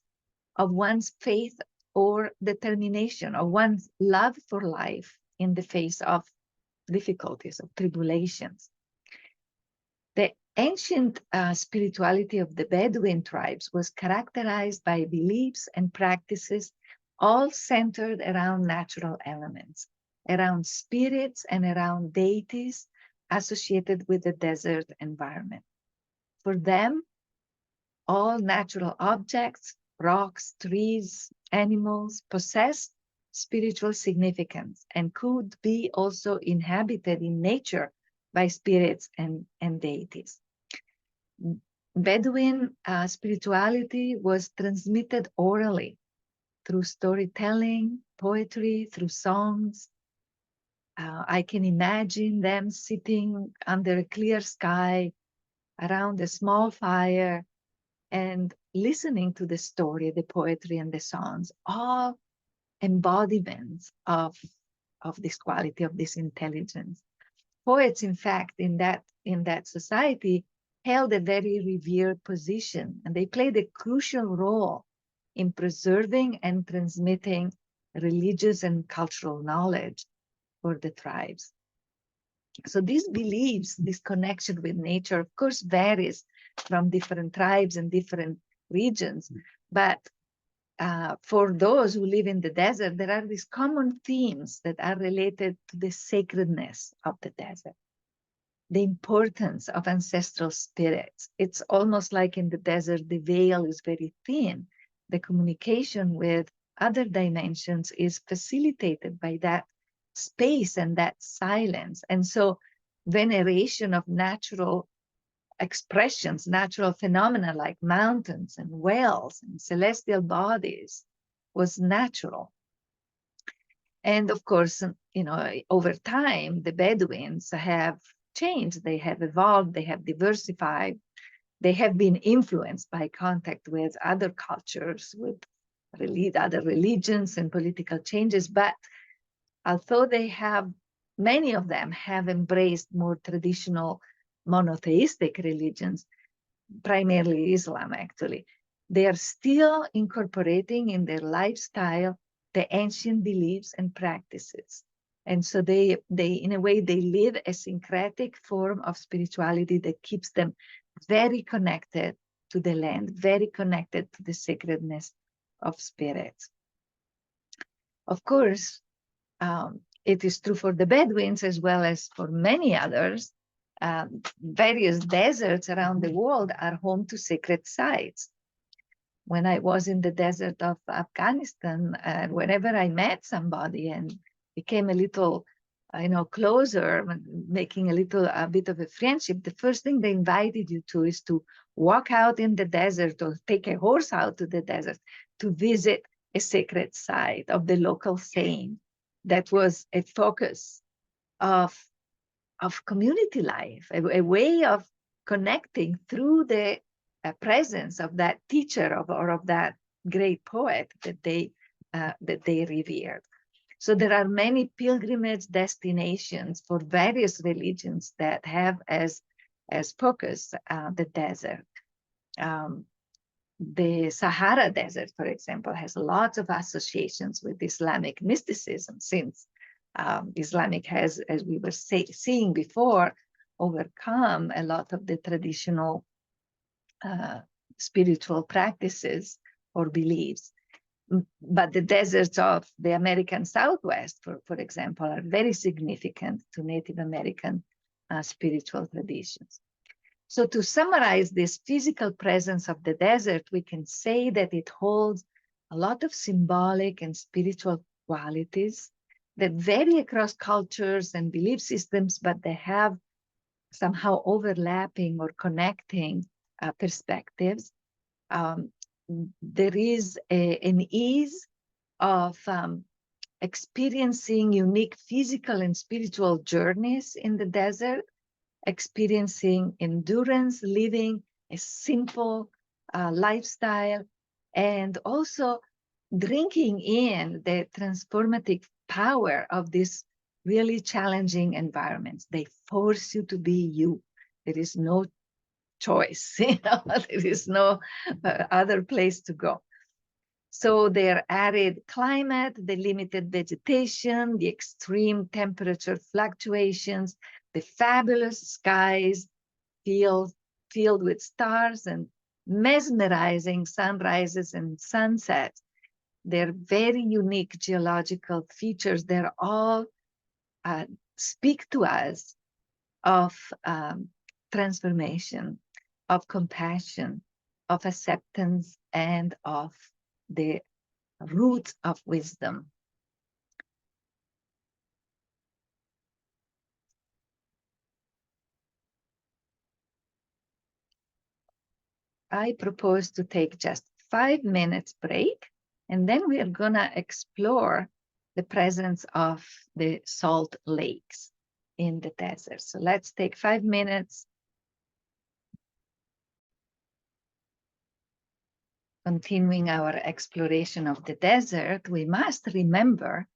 of one's faith or determination, or one's love for life in the face of difficulties, of tribulations. The ancient spirituality of the Bedouin tribes was characterized by beliefs and practices all centered around natural elements, around spirits and around deities associated with the desert environment. For them, all natural objects, rocks, trees, animals possessed spiritual significance and could be also inhabited in nature by spirits and deities. Bedouin spirituality was transmitted orally through storytelling, poetry, through songs. I can imagine them sitting under a clear sky around a small fire and listening to the story, the poetry, and the songs, all embodiments of this quality, of this intelligence. Poets, in fact, in that society, held a very revered position, and they played a crucial role in preserving and transmitting religious and cultural knowledge for the tribes. So these beliefs, this connection with nature, of course, varies from different tribes and different regions. But for those who live in the desert, there are these common themes that are related to the sacredness of the desert, the importance of ancestral spirits. It's almost like in the desert, the veil is very thin. The communication with other dimensions is facilitated by that space and that silence. And so veneration of natural expressions, natural phenomena like mountains and wells and celestial bodies was natural. And of course, over time, the Bedouins have changed, they have evolved, they have diversified, they have been influenced by contact with other cultures, with other religions and political changes. But although many of them have embraced more traditional monotheistic religions, primarily Islam actually, they are still incorporating in their lifestyle the ancient beliefs and practices. And so they in a way, they live a syncretic form of spirituality that keeps them very connected to the land, very connected to the sacredness of spirits. Of course, it is true for the Bedouins as well as for many others. Various deserts around the world are home to sacred sites. When I was in the desert of Afghanistan, whenever I met somebody and became a little, closer, making a bit of a friendship, the first thing they invited you to is to walk out in the desert or take a horse out to the desert to visit a sacred site of the local saint. That was a focus of community life, a way of connecting through the presence of that teacher or of that great poet that they revered. So there are many pilgrimage destinations for various religions that have as focus the desert. The Sahara Desert, for example, has lots of associations with Islamic mysticism, since Islamic has, as we were seeing before, overcome a lot of the traditional spiritual practices or beliefs. But the deserts of the American Southwest, for example, are very significant to Native American spiritual traditions. So to summarize this physical presence of the desert, we can say that it holds a lot of symbolic and spiritual qualities that vary across cultures and belief systems, but they have somehow overlapping or connecting perspectives. There is an ease of experiencing unique physical and spiritual journeys in the desert, experiencing endurance, living a simple lifestyle, and also drinking in the transformative power of these really challenging environments. They force you to be you. There is no choice, there is no other place to go. So their arid climate, the limited vegetation, the extreme temperature fluctuations, the fabulous skies filled with stars and mesmerizing sunrises and sunsets. They're very unique geological features. They're all speak to us of transformation, of compassion, of acceptance, and of the roots of wisdom. I propose to take just 5 minutes break, and then we are gonna explore the presence of the salt lakes in the desert. So let's take 5 minutes. Continuing our exploration of the desert, we must remember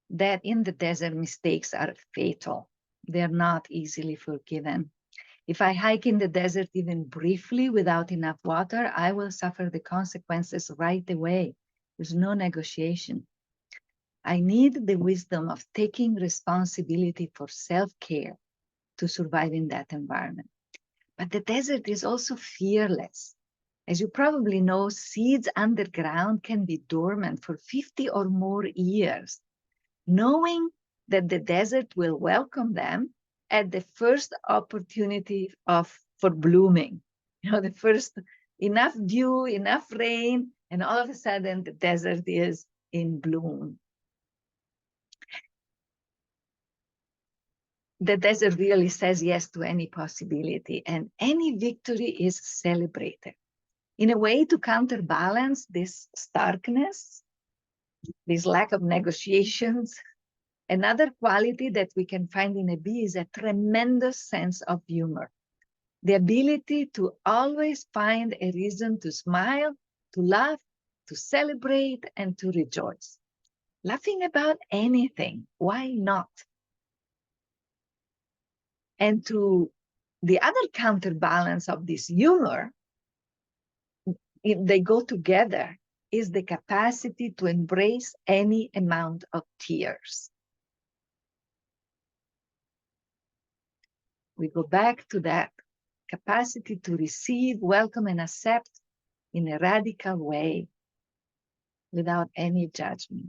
that in the desert, mistakes are fatal. They're not easily forgiven. If I hike in the desert even briefly without enough water, I will suffer the consequences right away. There's no negotiation. I need the wisdom of taking responsibility for self-care to survive in that environment. But the desert is also fearless. As you probably know, seeds underground can be dormant for 50 or more years, knowing that the desert will welcome them at the first opportunity for blooming. You know, the first enough dew, enough rain, and all of a sudden the desert is in bloom. The desert really says yes to any possibility, and any victory is celebrated. In a way, to counterbalance this starkness, this lack of negotiations, another quality that we can find in a bee is a tremendous sense of humor. The ability to always find a reason to smile, to laugh, to celebrate, and to rejoice. Laughing about anything, why not? And to the other counterbalance of this humor, if they go together, is the capacity to embrace any amount of tears. We go back to that capacity to receive, welcome, and accept in a radical way without any judgment.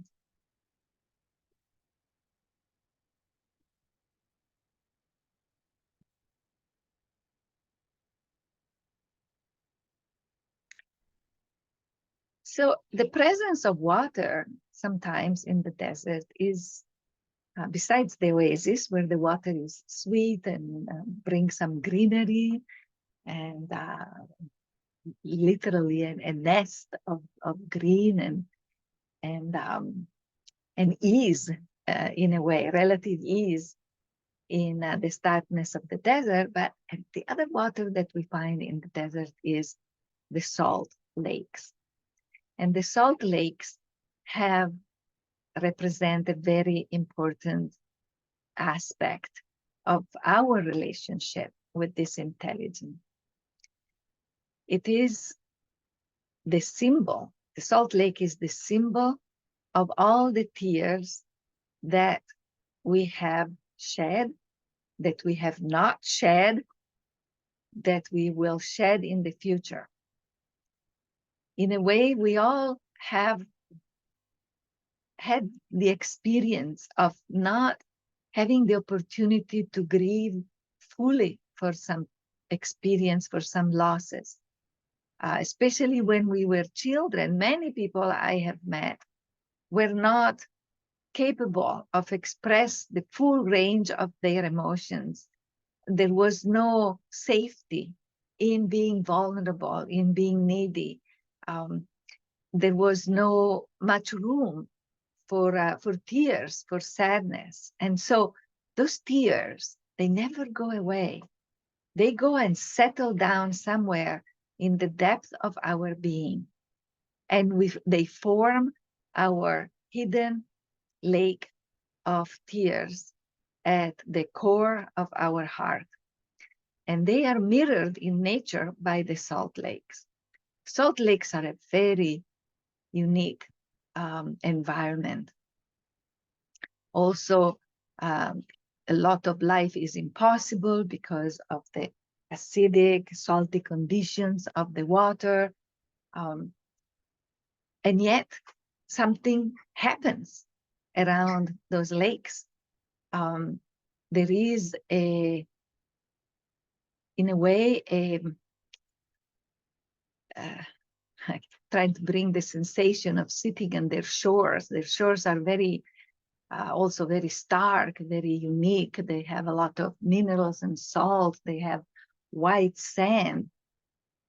So the presence of water sometimes in the desert is, besides the oasis where the water is sweet and brings some greenery and literally a nest of green and ease in a way, relative ease in the starkness of the desert. But the other water that we find in the desert is the salt lakes. And the salt lakes have represented a very important aspect of our relationship with this intelligence. It is the symbol, the salt lake is the symbol of all the tears that we have shed, that we have not shed, that we will shed in the future. In a way, we all have had the experience of not having the opportunity to grieve fully for some experience for some losses. Especially when we were children, many people I have met were not capable of express the full range of their emotions. There was no safety in being vulnerable, in being needy. There was no much room for tears, for sadness. And so those tears, they never go away. They go and settle down somewhere in the depth of our being. And they form our hidden lake of tears at the core of our heart. And they are mirrored in nature by the salt lakes. Salt lakes are a very unique environment. Also, a lot of life is impossible because of the acidic, salty conditions of the water. And yet, something happens around those lakes. There is in a way, trying to bring the sensation of sitting on their shores. Their shores are very, also very stark, very unique. They have a lot of minerals and salt. They have white sand.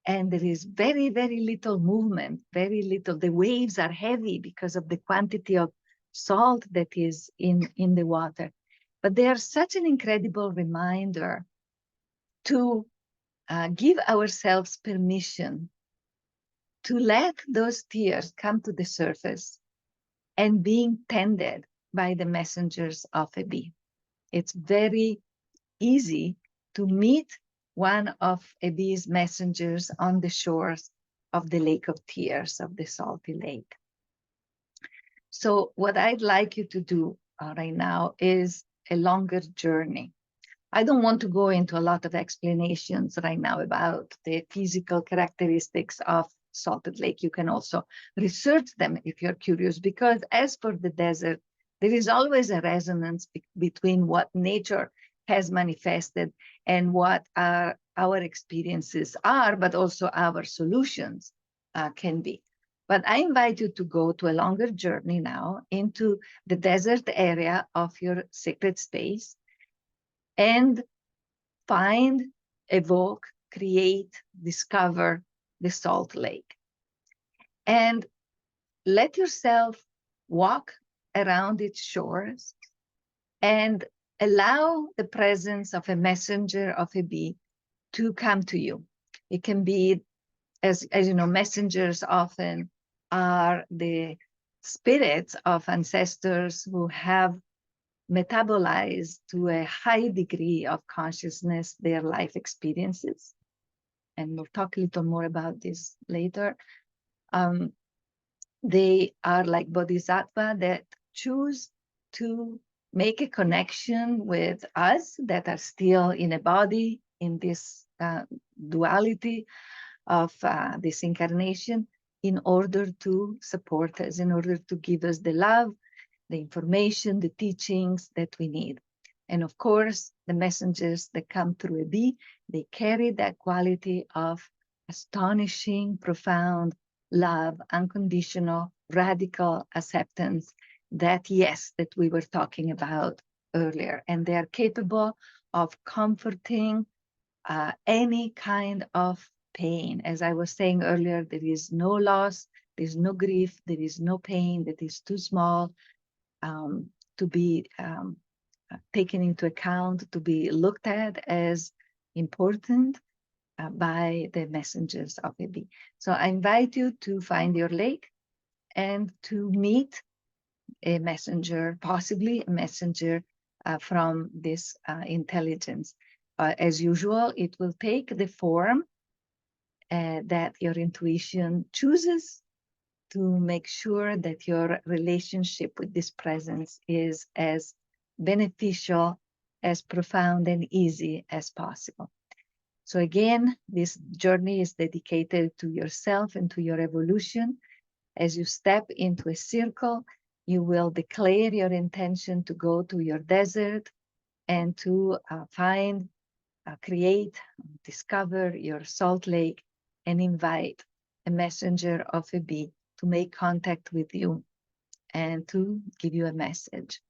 And there is very, very little movement, very little. The waves are heavy because of the quantity of salt that is in the water. But they are such an incredible reminder to give ourselves permission to let those tears come to the surface and being tended by the messengers of a bee. It's very easy to meet one of a bee's messengers on the shores of the Lake of Tears, of the salty lake. So what I'd like you to do right now is a longer journey. I don't want to go into a lot of explanations right now about the physical characteristics of salted lake. You can also research them if you're curious, because as for the desert, there is always a resonance between what nature has manifested and what our experiences are, but also our solutions can be. But I invite you to go to a longer journey now into the desert area of your sacred space and find, evoke, create, discover the salt lake. And let yourself walk around its shores and allow the presence of a messenger of a bee to come to you. It can be, as you know, messengers often are the spirits of ancestors who have metabolized to a high degree of consciousness their life experiences. And we'll talk a little more about this later. They are like bodhisattva that choose to make a connection with us that are still in a body in this duality of this incarnation, in order to support us, in order to give us the love, the information, the teachings that we need. And of course, the messengers that come through a bee, they carry that quality of astonishing, profound love, unconditional, radical acceptance, that yes, that we were talking about earlier. And they are capable of comforting any kind of pain. As I was saying earlier, there is no loss, there is no grief, there is no pain that is too small to be taken into account, to be looked at as important by the messengers of a bee. So I invite you to find your lake and to meet a messenger, possibly a messenger from this intelligence. As usual, it will take the form that your intuition chooses to make sure that your relationship with this presence is as beneficial, as profound and easy as possible. So again, this journey is dedicated to yourself and to your evolution. As you step into a circle, you will declare your intention to go to your desert and to find create, discover your salt lake, and invite a messenger of a bee to make contact with you and to give you a message.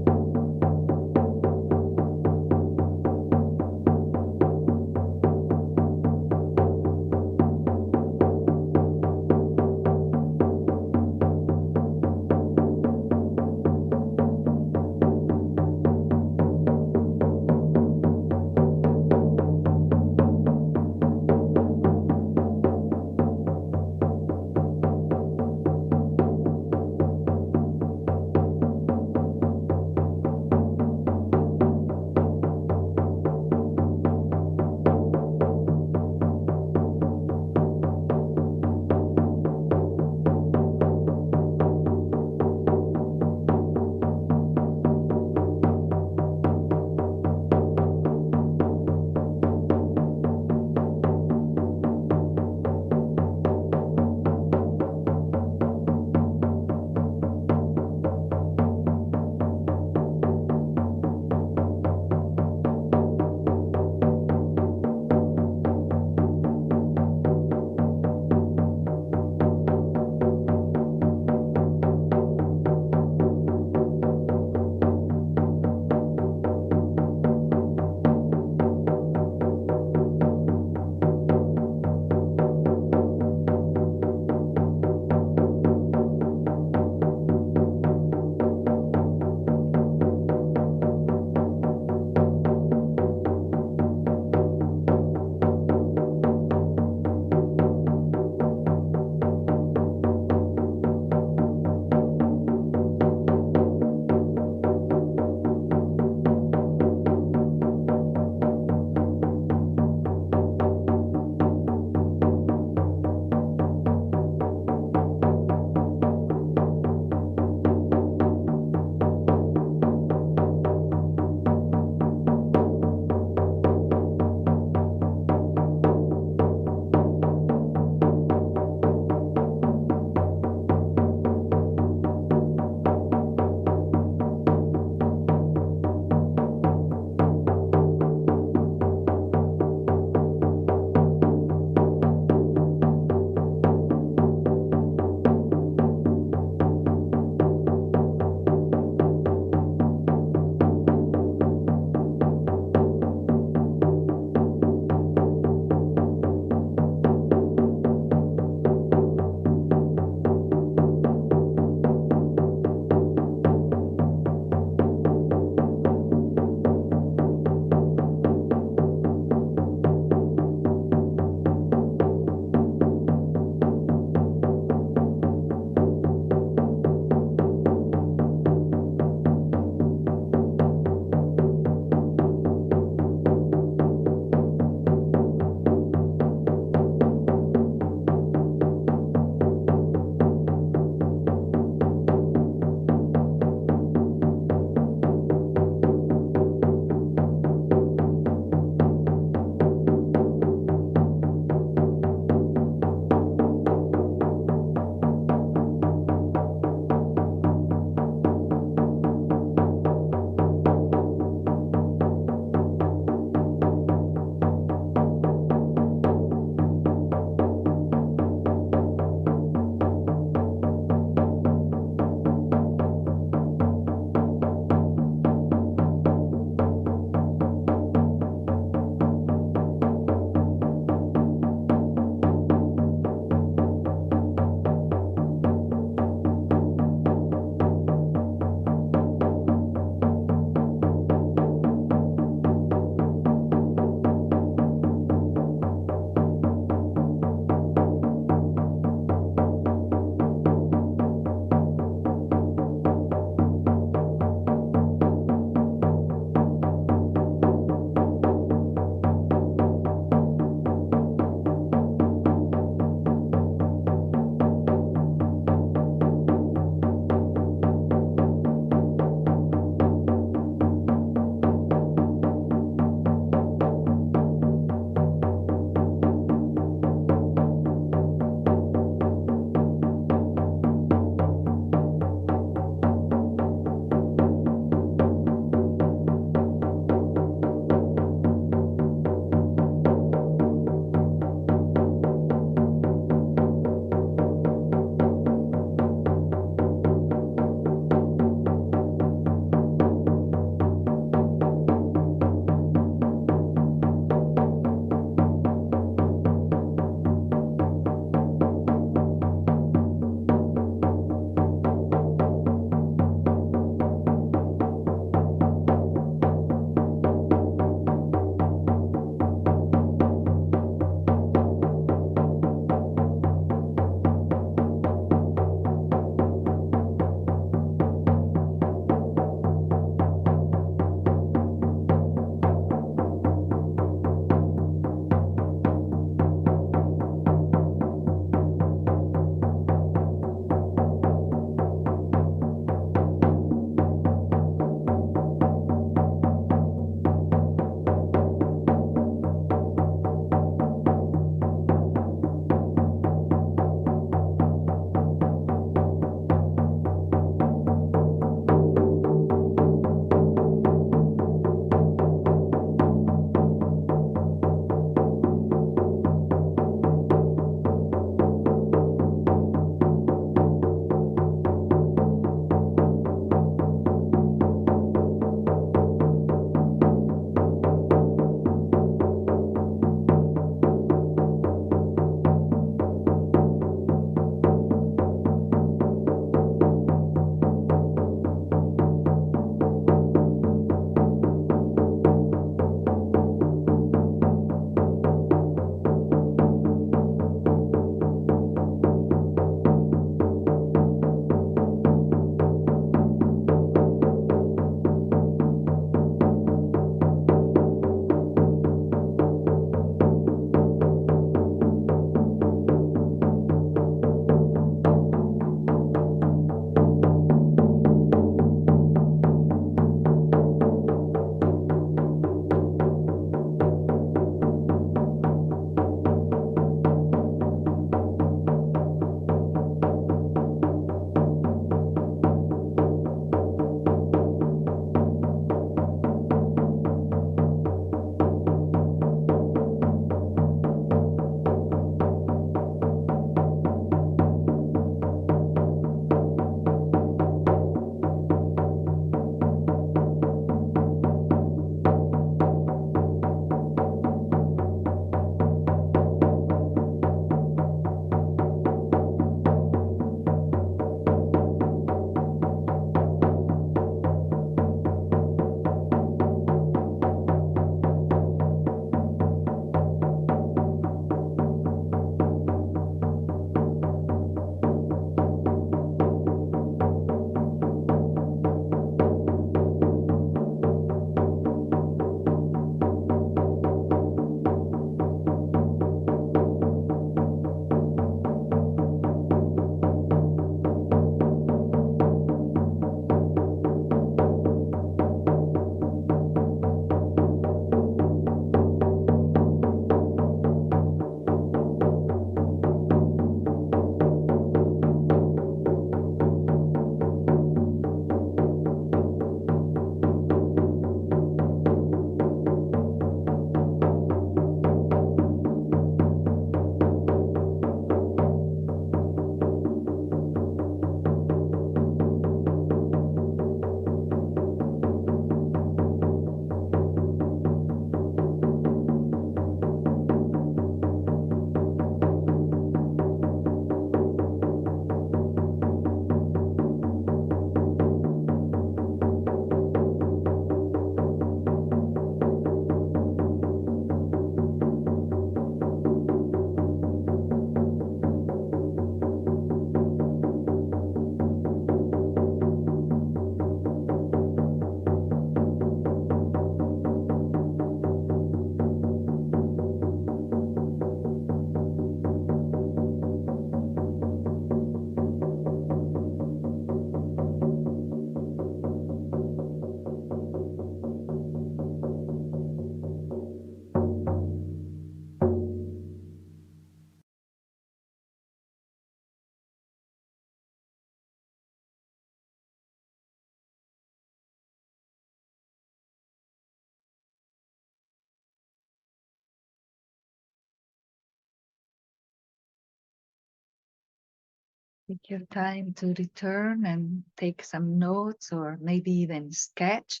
Take your time to return and take some notes, or maybe even sketch,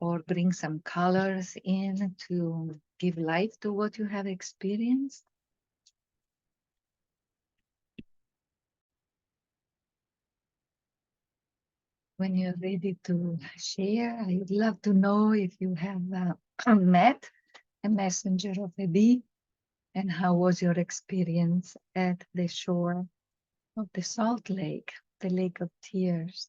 or bring some colors in to give life to what you have experienced. When you're ready to share, I would love to know if you have met a messenger of a bee, and how was your experience at the shore of the Salt Lake, the Lake of Tears.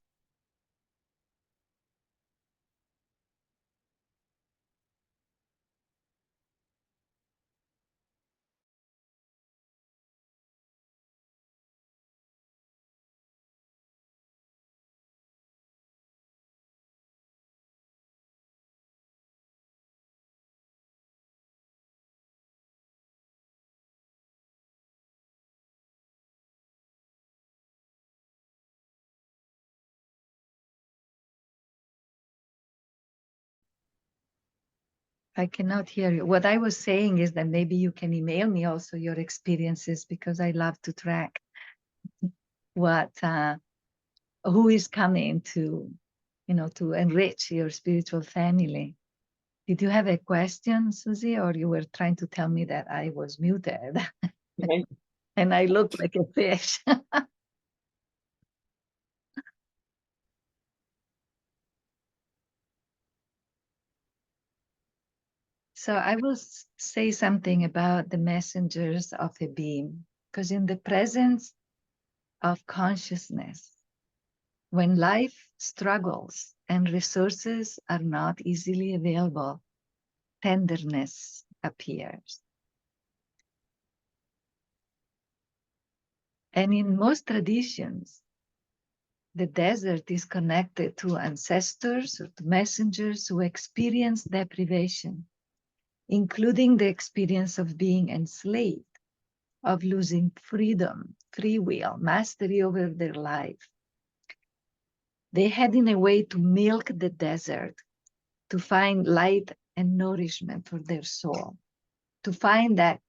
I cannot hear you. What I was saying is that maybe you can email me also your experiences, because I love to track what who is coming to, to enrich your spiritual family. Did you have a question, Susie, or you were trying to tell me that I was muted Okay. and I look like a fish? So I will say something about the messengers of a being, because in the presence of consciousness, when life struggles and resources are not easily available, tenderness appears. And in most traditions, the desert is connected to ancestors or to messengers who experience deprivation, including the experience of being enslaved, of losing freedom, free will, mastery over their life. They had, in a way, to milk the desert to find light and nourishment for their soul, to find that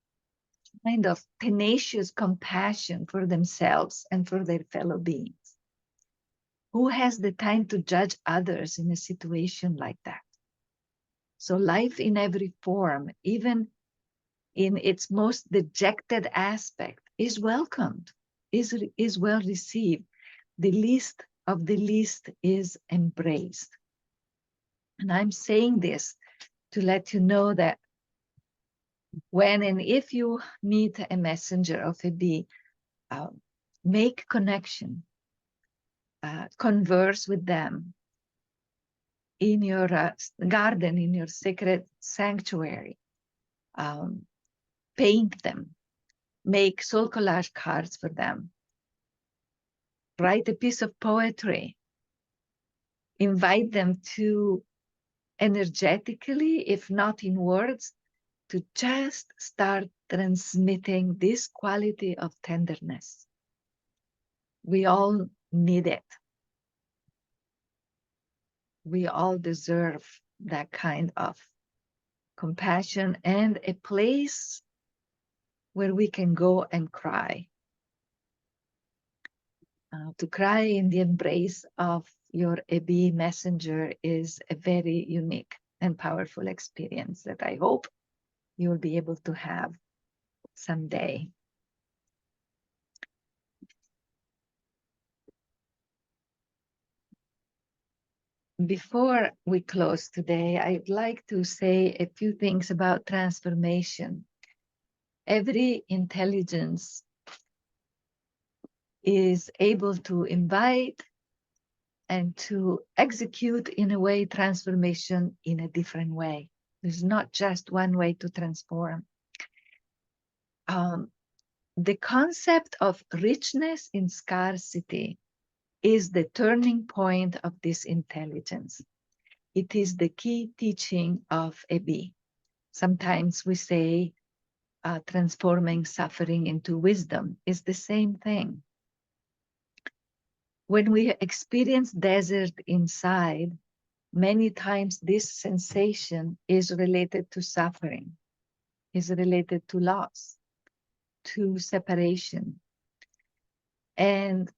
kind of tenacious compassion for themselves and for their fellow beings. Who has the time to judge others in a situation like that? So life in every form, even in its most dejected aspect, is welcomed, is well received. The least of the least is embraced. And I'm saying this to let you know that when and if you meet a messenger of a bee, make connection, converse with them in your garden, in your sacred sanctuary. Paint them, make soul collage cards for them, write a piece of poetry, invite them to energetically, if not in words, to just start transmitting this quality of tenderness. We all need it. We all deserve that kind of compassion and a place where we can go and cry. To cry in the embrace of your bee messenger is a very unique and powerful experience that I hope you'll be able to have someday. Before we close today, I'd like to say a few things about transformation. Every intelligence is able to invite and to execute, in a way, transformation in a different way. There's not just one way to transform. The concept of richness in scarcity is the turning point of this intelligence. It is the key teaching of a bee. Sometimes we say transforming suffering into wisdom is the same thing. When we experience desert inside, many times this sensation is related to suffering, is related to loss, to separation. And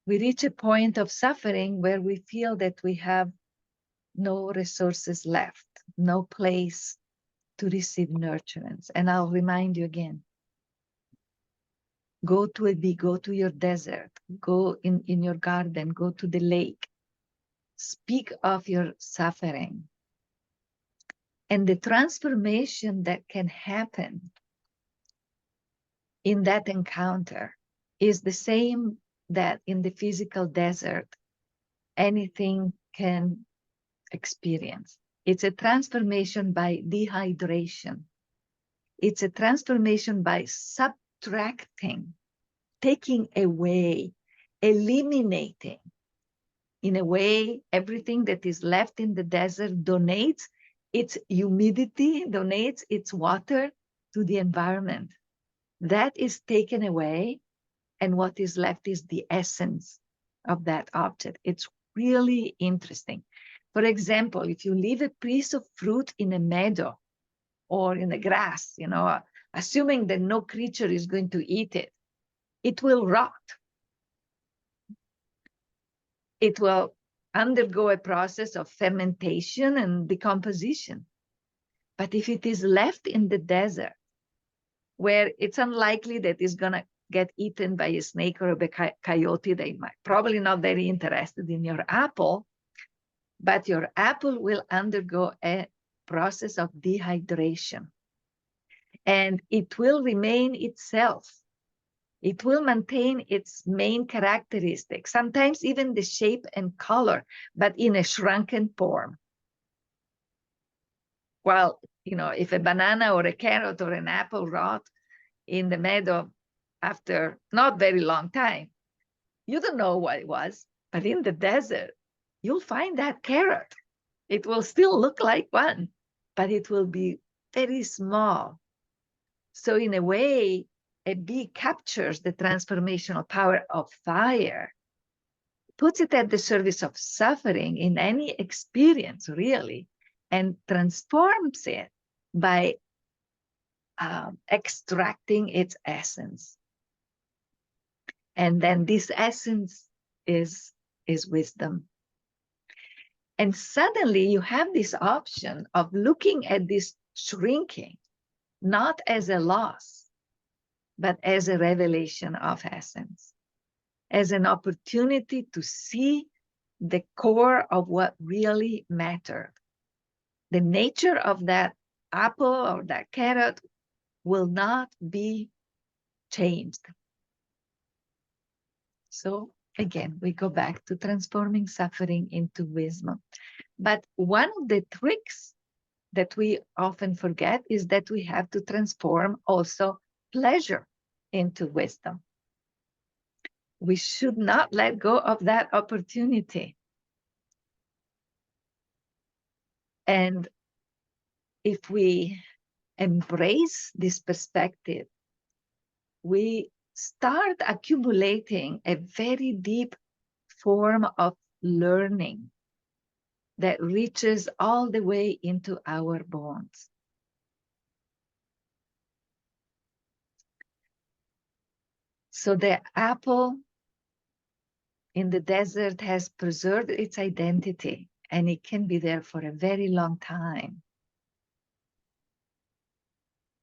we reach a point of suffering where we feel that we have no resources left, no place to receive nurturance. And I'll remind you again, go to a bee, go to your desert, go in your garden, go to the lake. Speak of your suffering and the transformation that can happen in that encounter is the same that in the physical desert anything can experience. It's a transformation by dehydration. It's a transformation by subtracting, taking away, eliminating. In a way, everything that is left in the desert donates its humidity, donates its water to the environment. That is taken away, and what is left is the essence of that object. It's really interesting. For example, if you leave a piece of fruit in a meadow or in the grass, assuming that no creature is going to eat it, it will rot. It will undergo a process of fermentation and decomposition. But if it is left in the desert, where it's unlikely that it's going to get eaten by a snake or a coyote, they might probably not very interested in your apple, but your apple will undergo a process of dehydration. And it will remain itself. It will maintain its main characteristics, sometimes even the shape and color, but in a shrunken form. Well, if a banana or a carrot or an apple rot in the meadow after not very long time, you don't know what it was, but in the desert, you'll find that carrot. It will still look like one, but it will be very small. So in a way, a bee captures the transformational power of fire, puts it at the service of suffering in any experience, really, and transforms it by extracting its essence. And then this essence is wisdom. And suddenly you have this option of looking at this shrinking, not as a loss, but as a revelation of essence, as an opportunity to see the core of what really mattered. The nature of that apple or that carrot will not be changed. So again, we go back to transforming suffering into wisdom. But one of the tricks that we often forget is that we have to transform also pleasure into wisdom. We should not let go of that opportunity. And if we embrace this perspective, we start accumulating a very deep form of learning that reaches all the way into our bones. So the apple in the desert has preserved its identity, and it can be there for a very long time.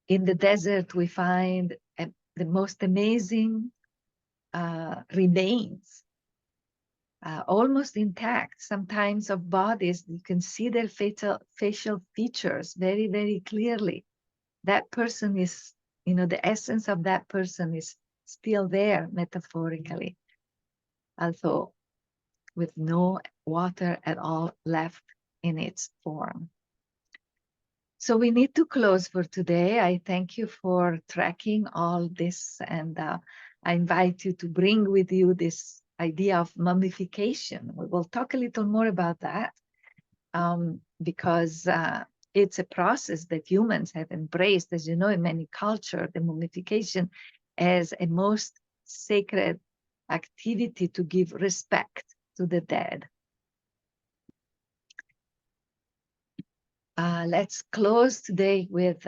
In the desert, we find the most amazing remains, almost intact, sometimes of bodies. You can see their facial features very, very clearly. That person is, the essence of that person is still there, metaphorically, although with no water at all left in its form. So we need to close for today. I thank you for tracking all this, and I invite you to bring with you this idea of mummification. We will talk a little more about that because it's a process that humans have embraced, as you know, in many cultures, the mummification as a most sacred activity to give respect to the dead. Let's close today with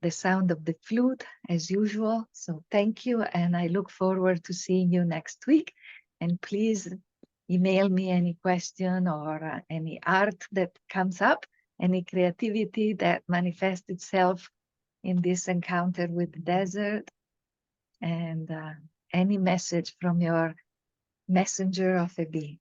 the sound of the flute as usual. So thank you, and I look forward to seeing you next week. And please email me any question or any art that comes up, any creativity that manifests itself in this encounter with the desert, and any message from your messenger of a bee.